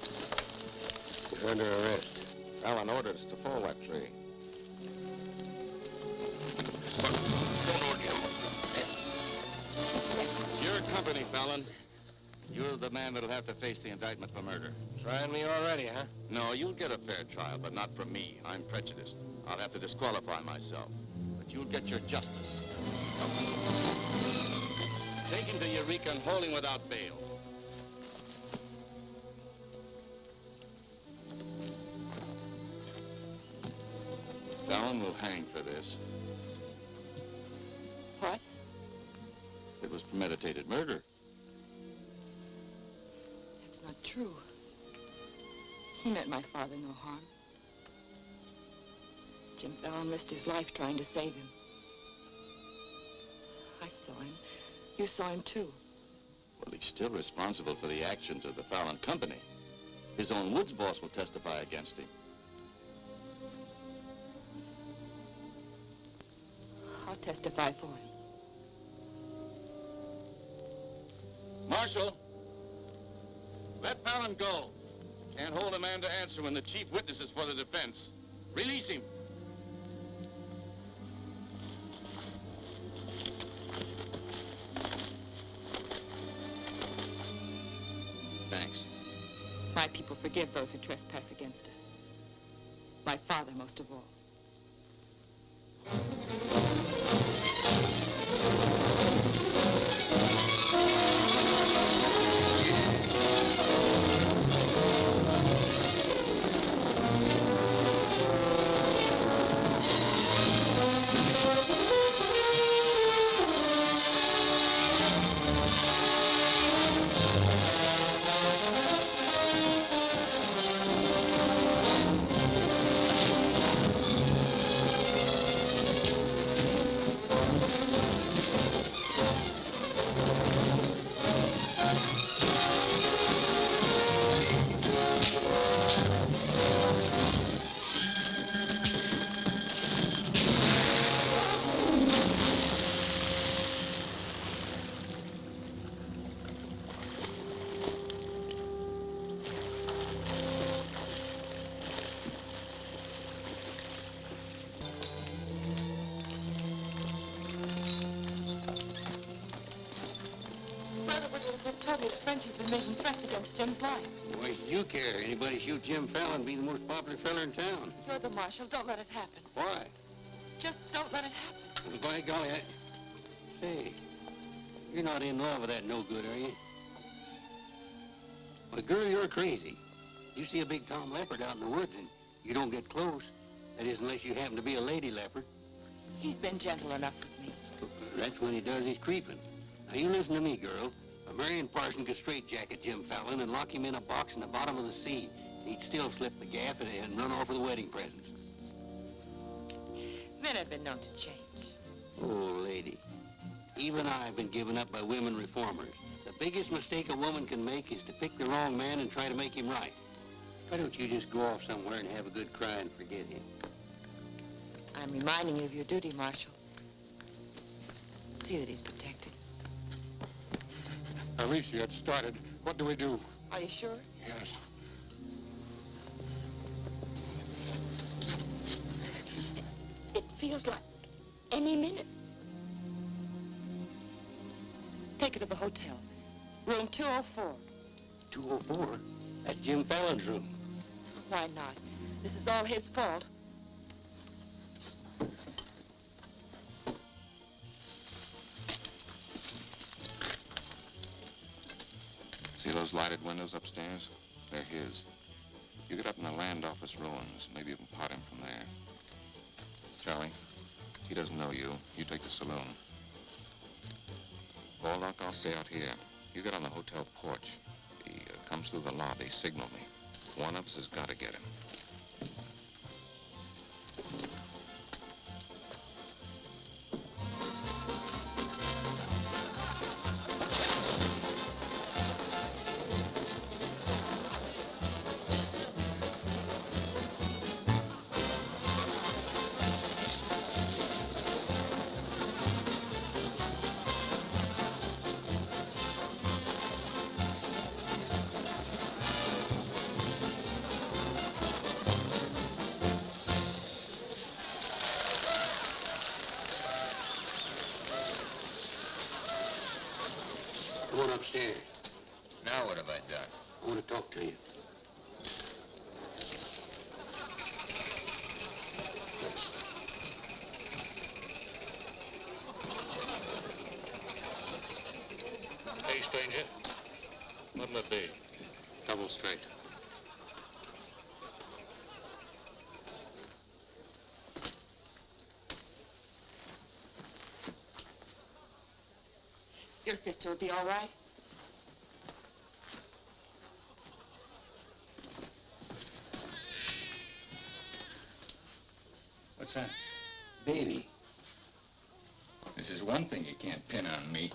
you're under arrest. Fallon ordered us to fall that tree. Your company, Fallon. You're the man that'll have to face the indictment for murder. Trying me already, huh? No, you'll get a fair trial, but not from me. I'm prejudiced. I'll have to disqualify myself. But you'll get your justice. Take him to Eureka and hold him without bail. Fallon will hang for this. What? It was premeditated murder. That's not true. He meant my father no harm. Jim Fallon risked his life trying to save him. I saw him. You saw him, too. Well, he's still responsible for the actions of the Fallon Company. His own woods boss will testify against him. I'll testify for him. Marshal, let Fallon go. Can't hold a man to answer when the chief witness is for the defense. Release him. Thanks. My people forgive those who trespass against us. My father most of all. Told me that French has been making threats against Jim's life. Why do you care? Anybody shoot Jim Fallon, be the most popular fella in town. You're the marshal. Don't let it happen. Why? Just don't let it happen. Well, by golly, Hey, you're not in love with that no good, are you? Well, girl, you're crazy. You see a big tom leopard out in the woods and you don't get close. That is, unless you happen to be a lady leopard. He's been gentle enough with me. That's when he does his creeping. Now, you listen to me, girl. A Marion Parson could straitjacket Jim Fallon and lock him in a box in the bottom of the sea. He'd still slip the gap and run off with the wedding presents. Men have been known to change. Oh, lady. Even I've been given up by women reformers. The biggest mistake a woman can make is to pick the wrong man and try to make him right. Why don't you just go off somewhere and have a good cry and forget him? I'm reminding you of your duty, Marshal. See that he's protected. Alicia, it started. What do we do? Are you sure? Yes. It feels like any minute. Take her to the hotel. Room 204. 204? That's Jim Fallon's room. Why not? This is all his fault. See those lighted windows upstairs? They're his. You get up in the land office ruins. Maybe you can pot him from there. Charlie, he doesn't know you. You take the saloon. Baldock, I'll stay out here. You get on the hotel porch. He comes through the lobby. Signal me. One of us has got to get him. Come on upstairs. Now what have I done? I want to talk to you. Hey, stranger. What'll it be? Double straight. Your sister will be all right. What's that? Baby. This is one thing you can't pin on me.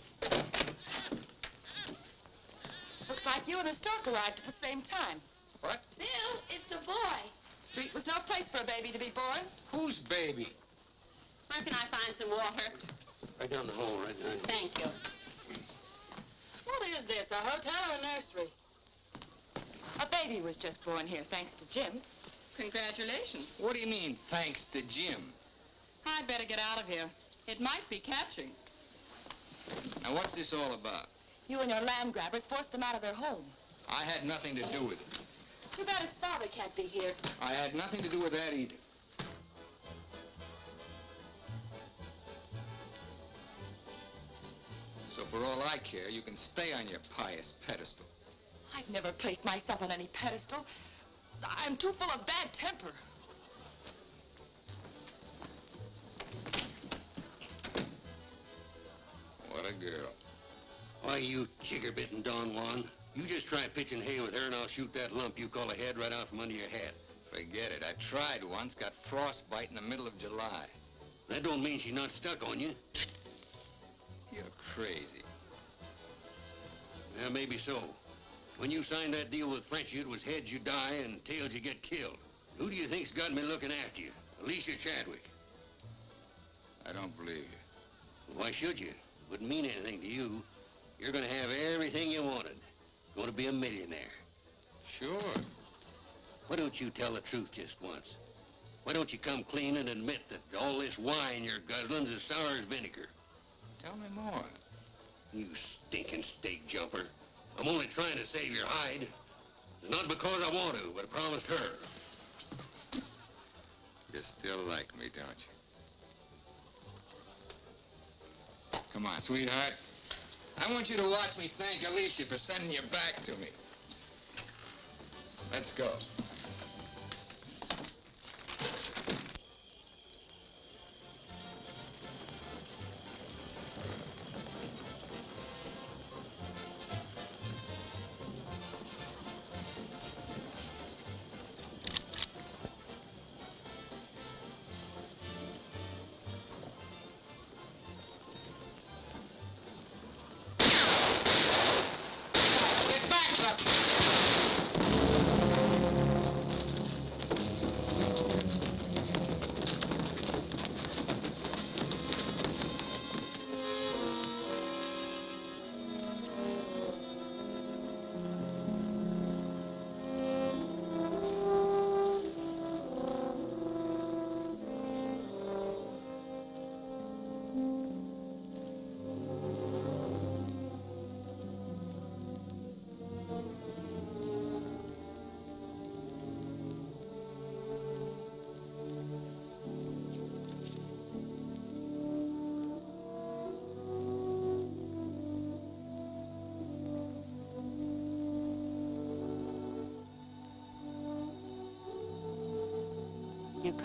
Looks like you and the stork arrived at the same time. What? Bill, it's a boy. Street was no place for a baby to be born. Whose baby? Where can I find some water? Right down the hall, right now. Thank you. What is this, a hotel or a nursery? A baby was just born here, thanks to Jim. Congratulations. What do you mean, thanks to Jim? I'd better get out of here. It might be catching. Now, what's this all about? You and your land grabbers forced them out of their home. I had nothing to do with it. Too bad his father can't be here. I had nothing to do with that either. So for all I care, you can stay on your pious pedestal. I've never placed myself on any pedestal. I'm too full of bad temper. What a girl. Why, you chigger-bitten Don Juan. You just try pitching hay with her, and I'll shoot that lump you call a head right out from under your hat. Forget it. I tried once, got frostbite in the middle of July. That don't mean she's not stuck on you. You're crazy. Yeah, maybe so. When you signed that deal with Frenchy, it was heads you die and tails you get killed. Who do you think's got me looking after you? Alicia Chadwick. I don't believe you. Why should you? Wouldn't mean anything to you. You're going to have everything you wanted. Going to be a millionaire. Sure. Why don't you tell the truth just once? Why don't you come clean and admit that all this wine you're guzzling's as sour as vinegar? Tell me more. You stinking steak jumper. I'm only trying to save your hide. It's not because I want to, but I promised her. You still like me, don't you? Come on, sweetheart. I want you to watch me thank Alicia for sending you back to me. Let's go.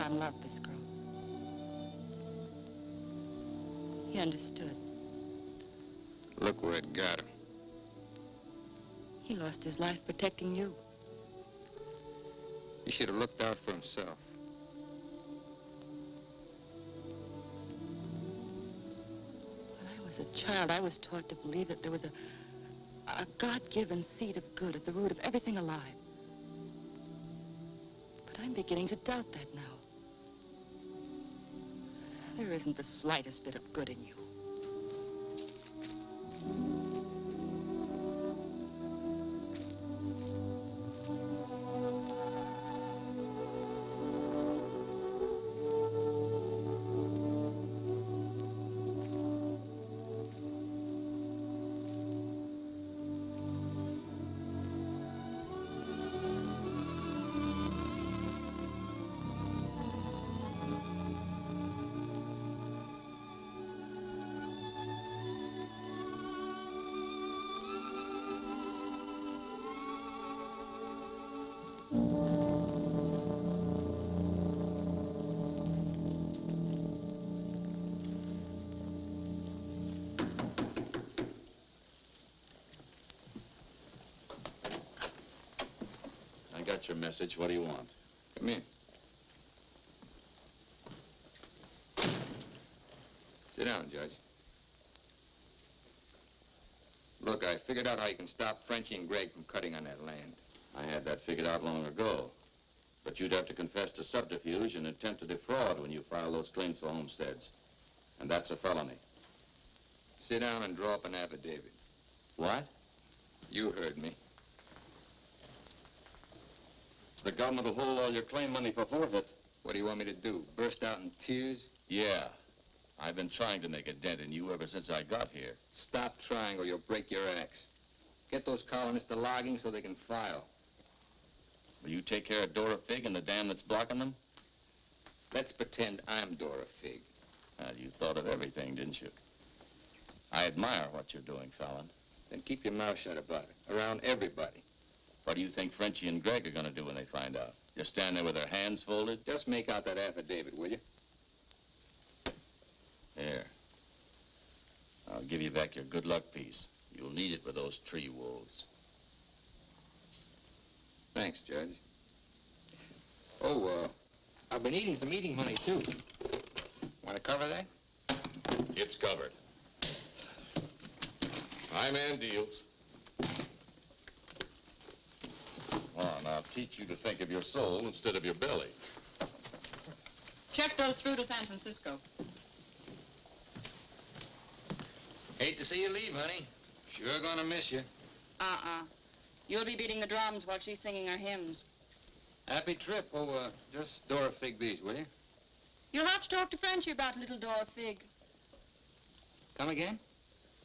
time loved this girl. He understood. Look where it got him. He lost his life protecting you. He should have looked out for himself. When I was a child, I was taught to believe that there was a God-given seed of good at the root of everything alive. But I'm beginning to doubt that now. There isn't the slightest bit of good in you. I got your message. What do you want? Come in. Sit down, Judge. Look, I figured out how you can stop Frenchie and Greg from cutting on that land. I had that figured out long ago. But you'd have to confess to subterfuge and attempt to defraud when you file those claims for homesteads. And that's a felony. Sit down and draw up an affidavit. What? You heard me. The government will hold all your claim money for forfeit. What do you want me to do? Burst out in tears? Yeah. I've been trying to make a dent in you ever since I got here. Stop trying or you'll break your axe. Get those colonists to logging so they can file. Will you take care of Dora Fig and the dam that's blocking them? Let's pretend I'm Dora Fig. You thought of everything, didn't you? I admire what you're doing, Fallon. Then keep your mouth shut about it, around everybody. What do you think Frenchie and Greg are going to do when they find out? Just stand there with their hands folded? Just make out that affidavit, will you? Here. I'll give you back your good luck piece. You'll need it with those tree wolves. Thanks, Judge. Oh, I've been eating some eating money, too. Want to cover that? It's covered. High man deals. Well, now I'll teach you to think of your soul instead of your belly. Check those through to San Francisco. Hate to see you leave, honey. Sure gonna miss you. You'll be beating the drums while she's singing her hymns. Happy trip. Oh, just Dora Fig these, will you? You'll have to talk to Frenchie about little Dora Fig. Come again?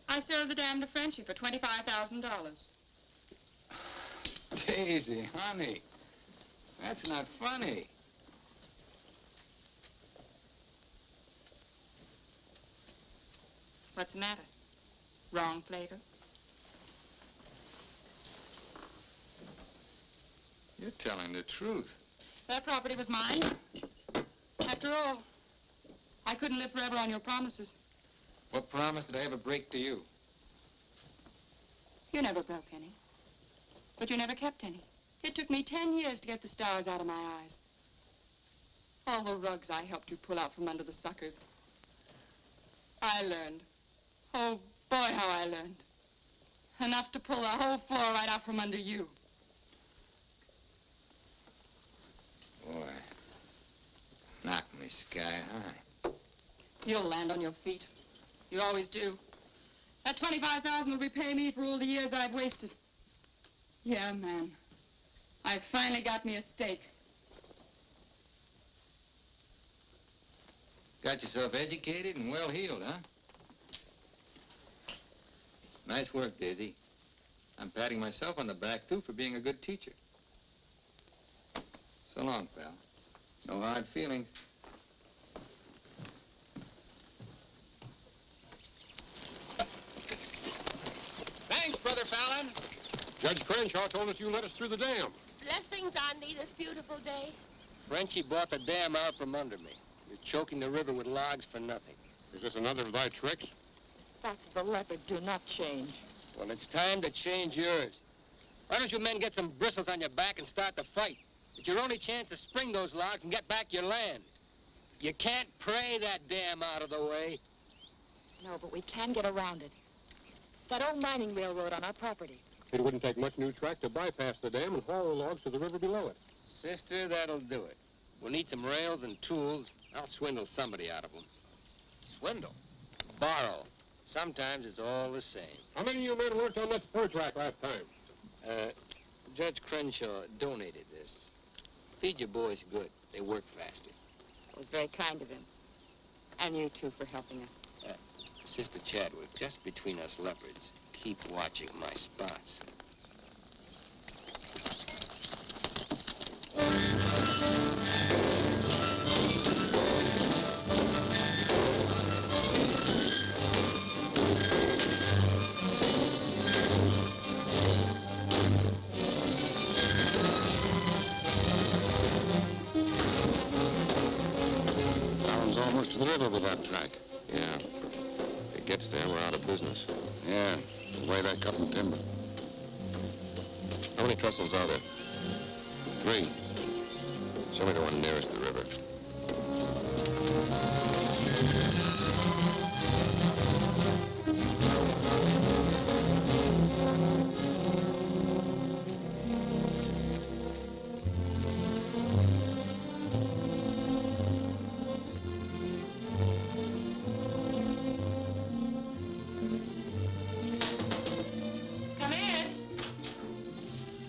I sold the dam to Frenchie for $25,000. Daisy, honey. That's not funny. What's the matter? Wrong flavor? You're telling the truth. That property was mine. After all, I couldn't live forever on your promises. What promise did I ever break to you? You never broke any. But you never kept any. It took me 10 years to get the stars out of my eyes. All the rugs I helped you pull out from under the suckers. I learned. Oh, boy, how I learned. Enough to pull the whole floor right out from under you. Boy, knocked me sky high. You'll land on your feet. You always do. That $25,000 will repay me for all the years I've wasted. Yeah, man. I finally got me a stake. Got yourself educated and well-heeled, huh? Nice work, Daisy. I'm patting myself on the back, too, for being a good teacher. So long, pal. No hard feelings. Thanks, Brother Fallon. Judge Crenshaw told us you let us through the dam. Blessings on thee this beautiful day. Frenchie bought the dam out from under me. You're choking the river with logs for nothing. Is this another of thy tricks? The spots of the leopard do not change. Well, it's time to change yours. Why don't you men get some bristles on your back and start the fight? It's your only chance to spring those logs and get back your land. You can't pray that dam out of the way. No, but we can get around it. That old mining railroad on our property. It wouldn't take much new track to bypass the dam and haul the logs to the river below it. Sister, that'll do it. We'll need some rails and tools. I'll swindle somebody out of them. Swindle. Borrow. Sometimes it's all the same. How many of you men worked on that spur track last time? Judge Crenshaw donated this. Feed your boys good. They work faster. It was very kind of him. And you, too, for helping us. Sister Chadwick, just between us leopards, keep watching my spots. Almost to the river with that track. Yeah. If it gets there, we're out of business. Yeah, the way they're cutting timber. How many trestles are there? 3. Show me the one nearest the river. Come in.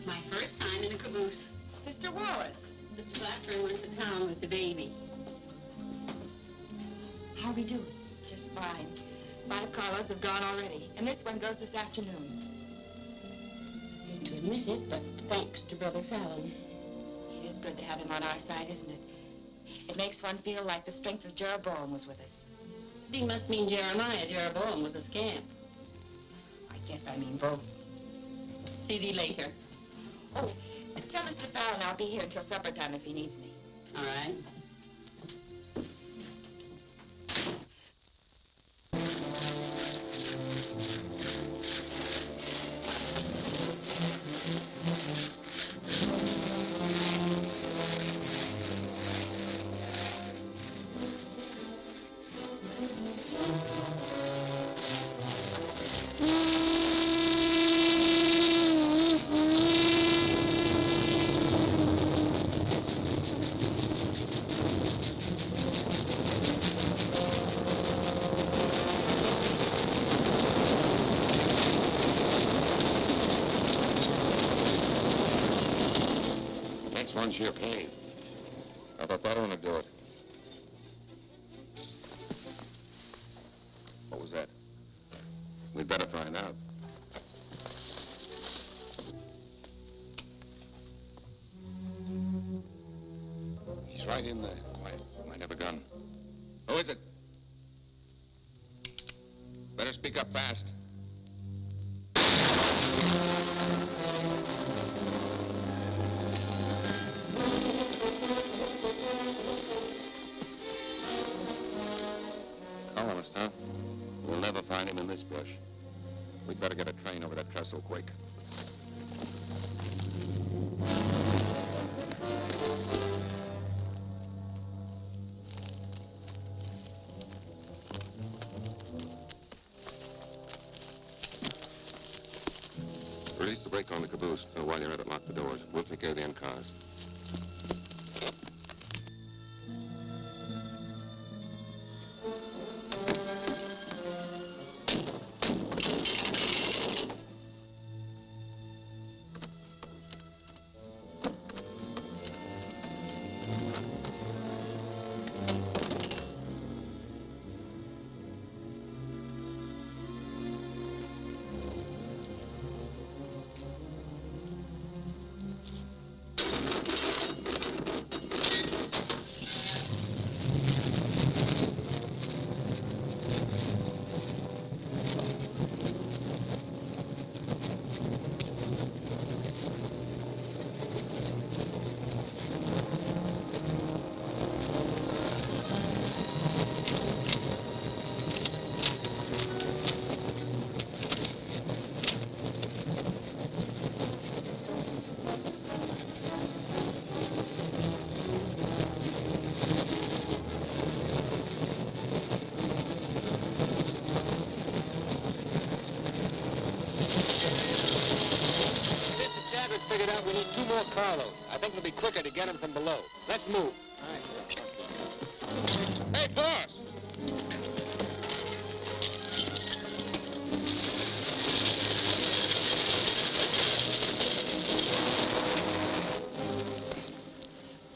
My first time in a caboose. Sister Wallace. Mr. Blackburn went to town with the baby. How we do? Just fine. 5 callers have gone already, and this one goes this afternoon. Hate to admit it, but thanks to Brother Fallon. It is good to have him on our side, isn't it? It makes one feel like the strength of Jeroboam was with us. He must mean Jeremiah. Jeroboam was a scamp. I guess I mean both. See thee later. Oh, tell Mr. Fallon I'll be here until supper time if he needs me. All right. Next one's your cave. I thought that one would do it. What was that? We'd better find out. He's right in there. Might have a gun. Who is it? Better speak up fast. Colonist, huh? We'll never find him in this brush. We'd better get a train over that trestle quick. Release the brake on the caboose. While you're at it, lock the doors. We'll take care of the end cars. lower carload. I think it'll be quicker to get them from below. Let's move. Hey, boss!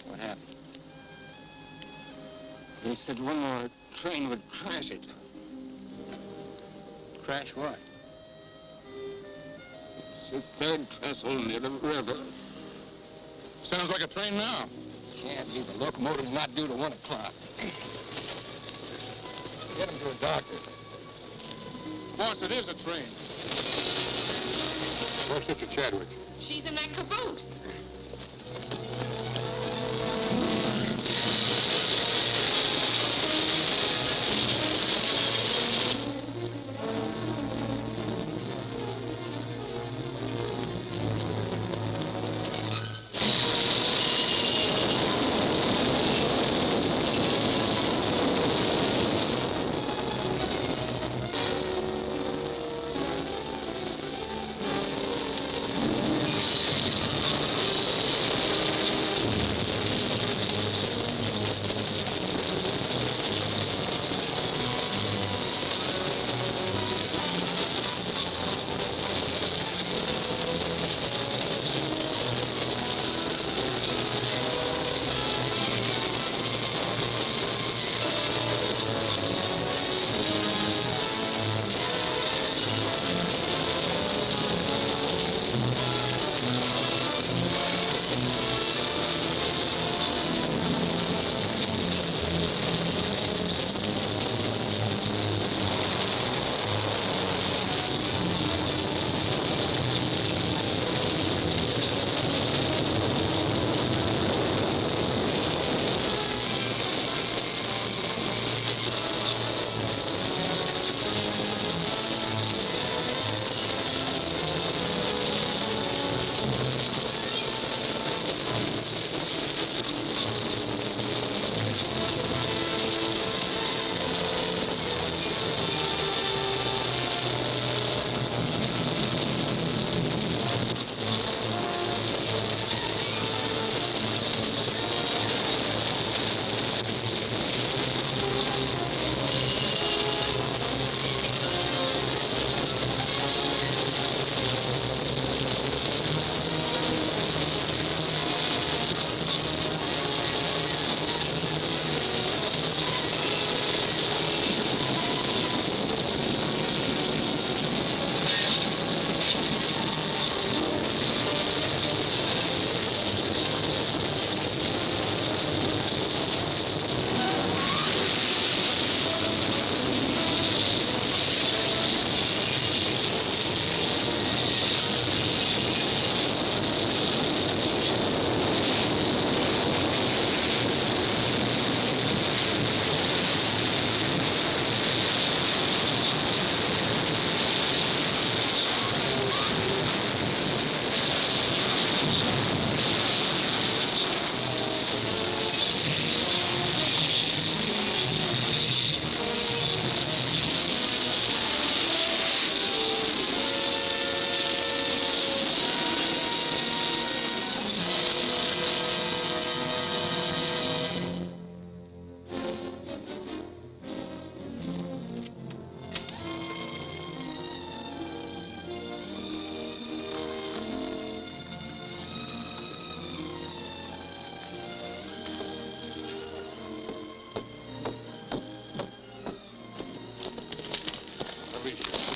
What happened? They said one more train would crash it. Crash what? It's the third trestle near the river. Sounds like a train now. Can't be. The locomotive's not due to 1 o'clock. Get him to a doctor. Boss, it is a train. Where's Sister Chadwick? She's in that caboose.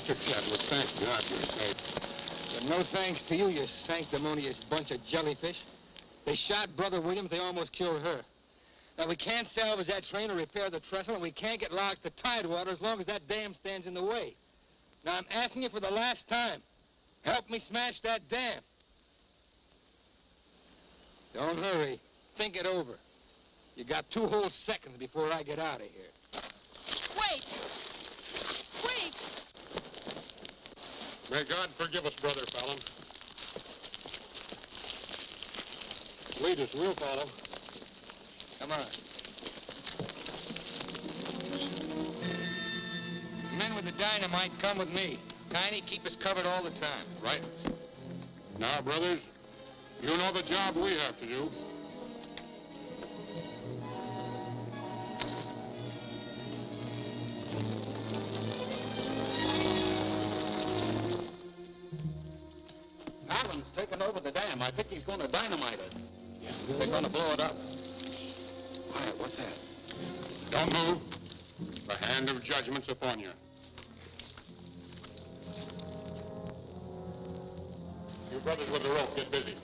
Mr. Chadwick, thank God you're safe. But no thanks to you, you sanctimonious bunch of jellyfish. They shot Brother Williams, they almost killed her. Now, we can't salvage that train or repair the trestle, and we can't get locked to Tidewater as long as that dam stands in the way. Now, I'm asking you for the last time. Help me smash that dam. Don't hurry. Think it over. You got 2 whole seconds before I get out of here. Wait! Wait! May God forgive us, Brother Fallon. Lead us, we'll follow. Come on. The men with the dynamite come with me. Tiny, keep us covered all the time. Right. Now, brothers, You know the job we have to do. Fallon's taken over the dam. I think he's going to dynamite it. Yeah. They're going to blow it up. Quiet, what's that? Don't move. The hand of judgment's upon you. You brothers with the rope, get busy.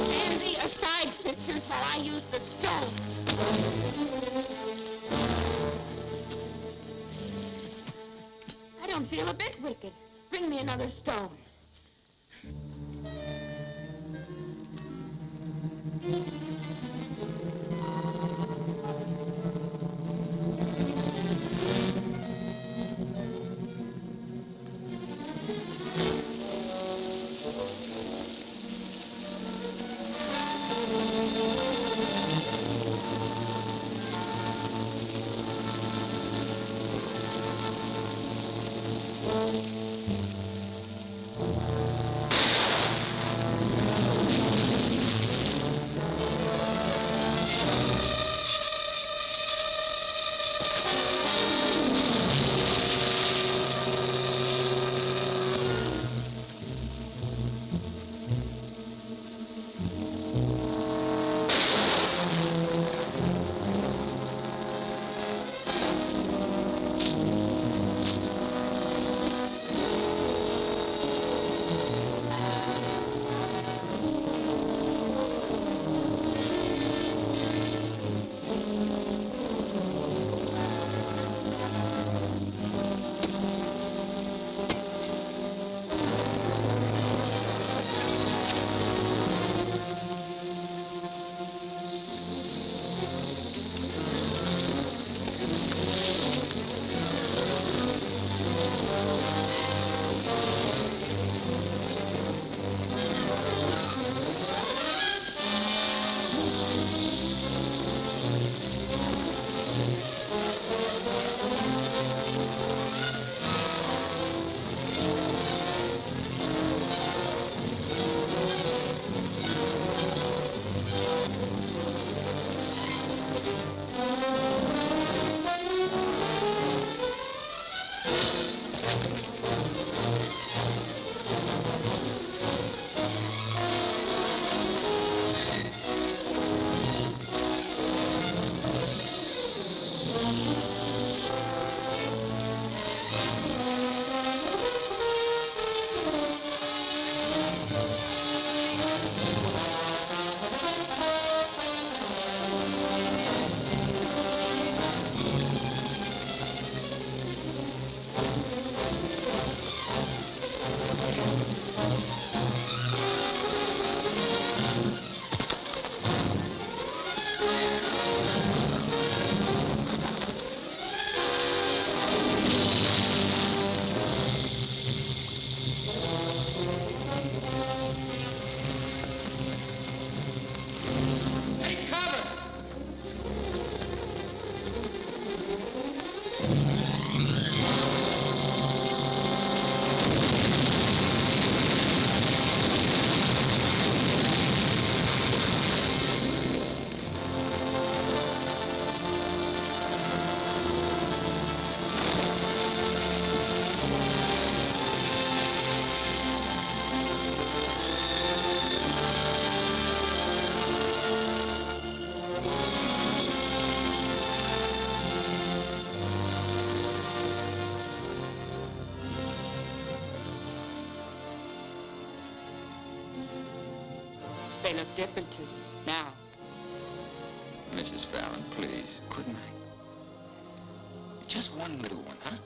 Stand thee aside, sisters, while I use the stone. I don't feel a bit wicked. Bring me another stone. They look different to you now. Mrs. Fallon, please. Good night. Just one little one, huh?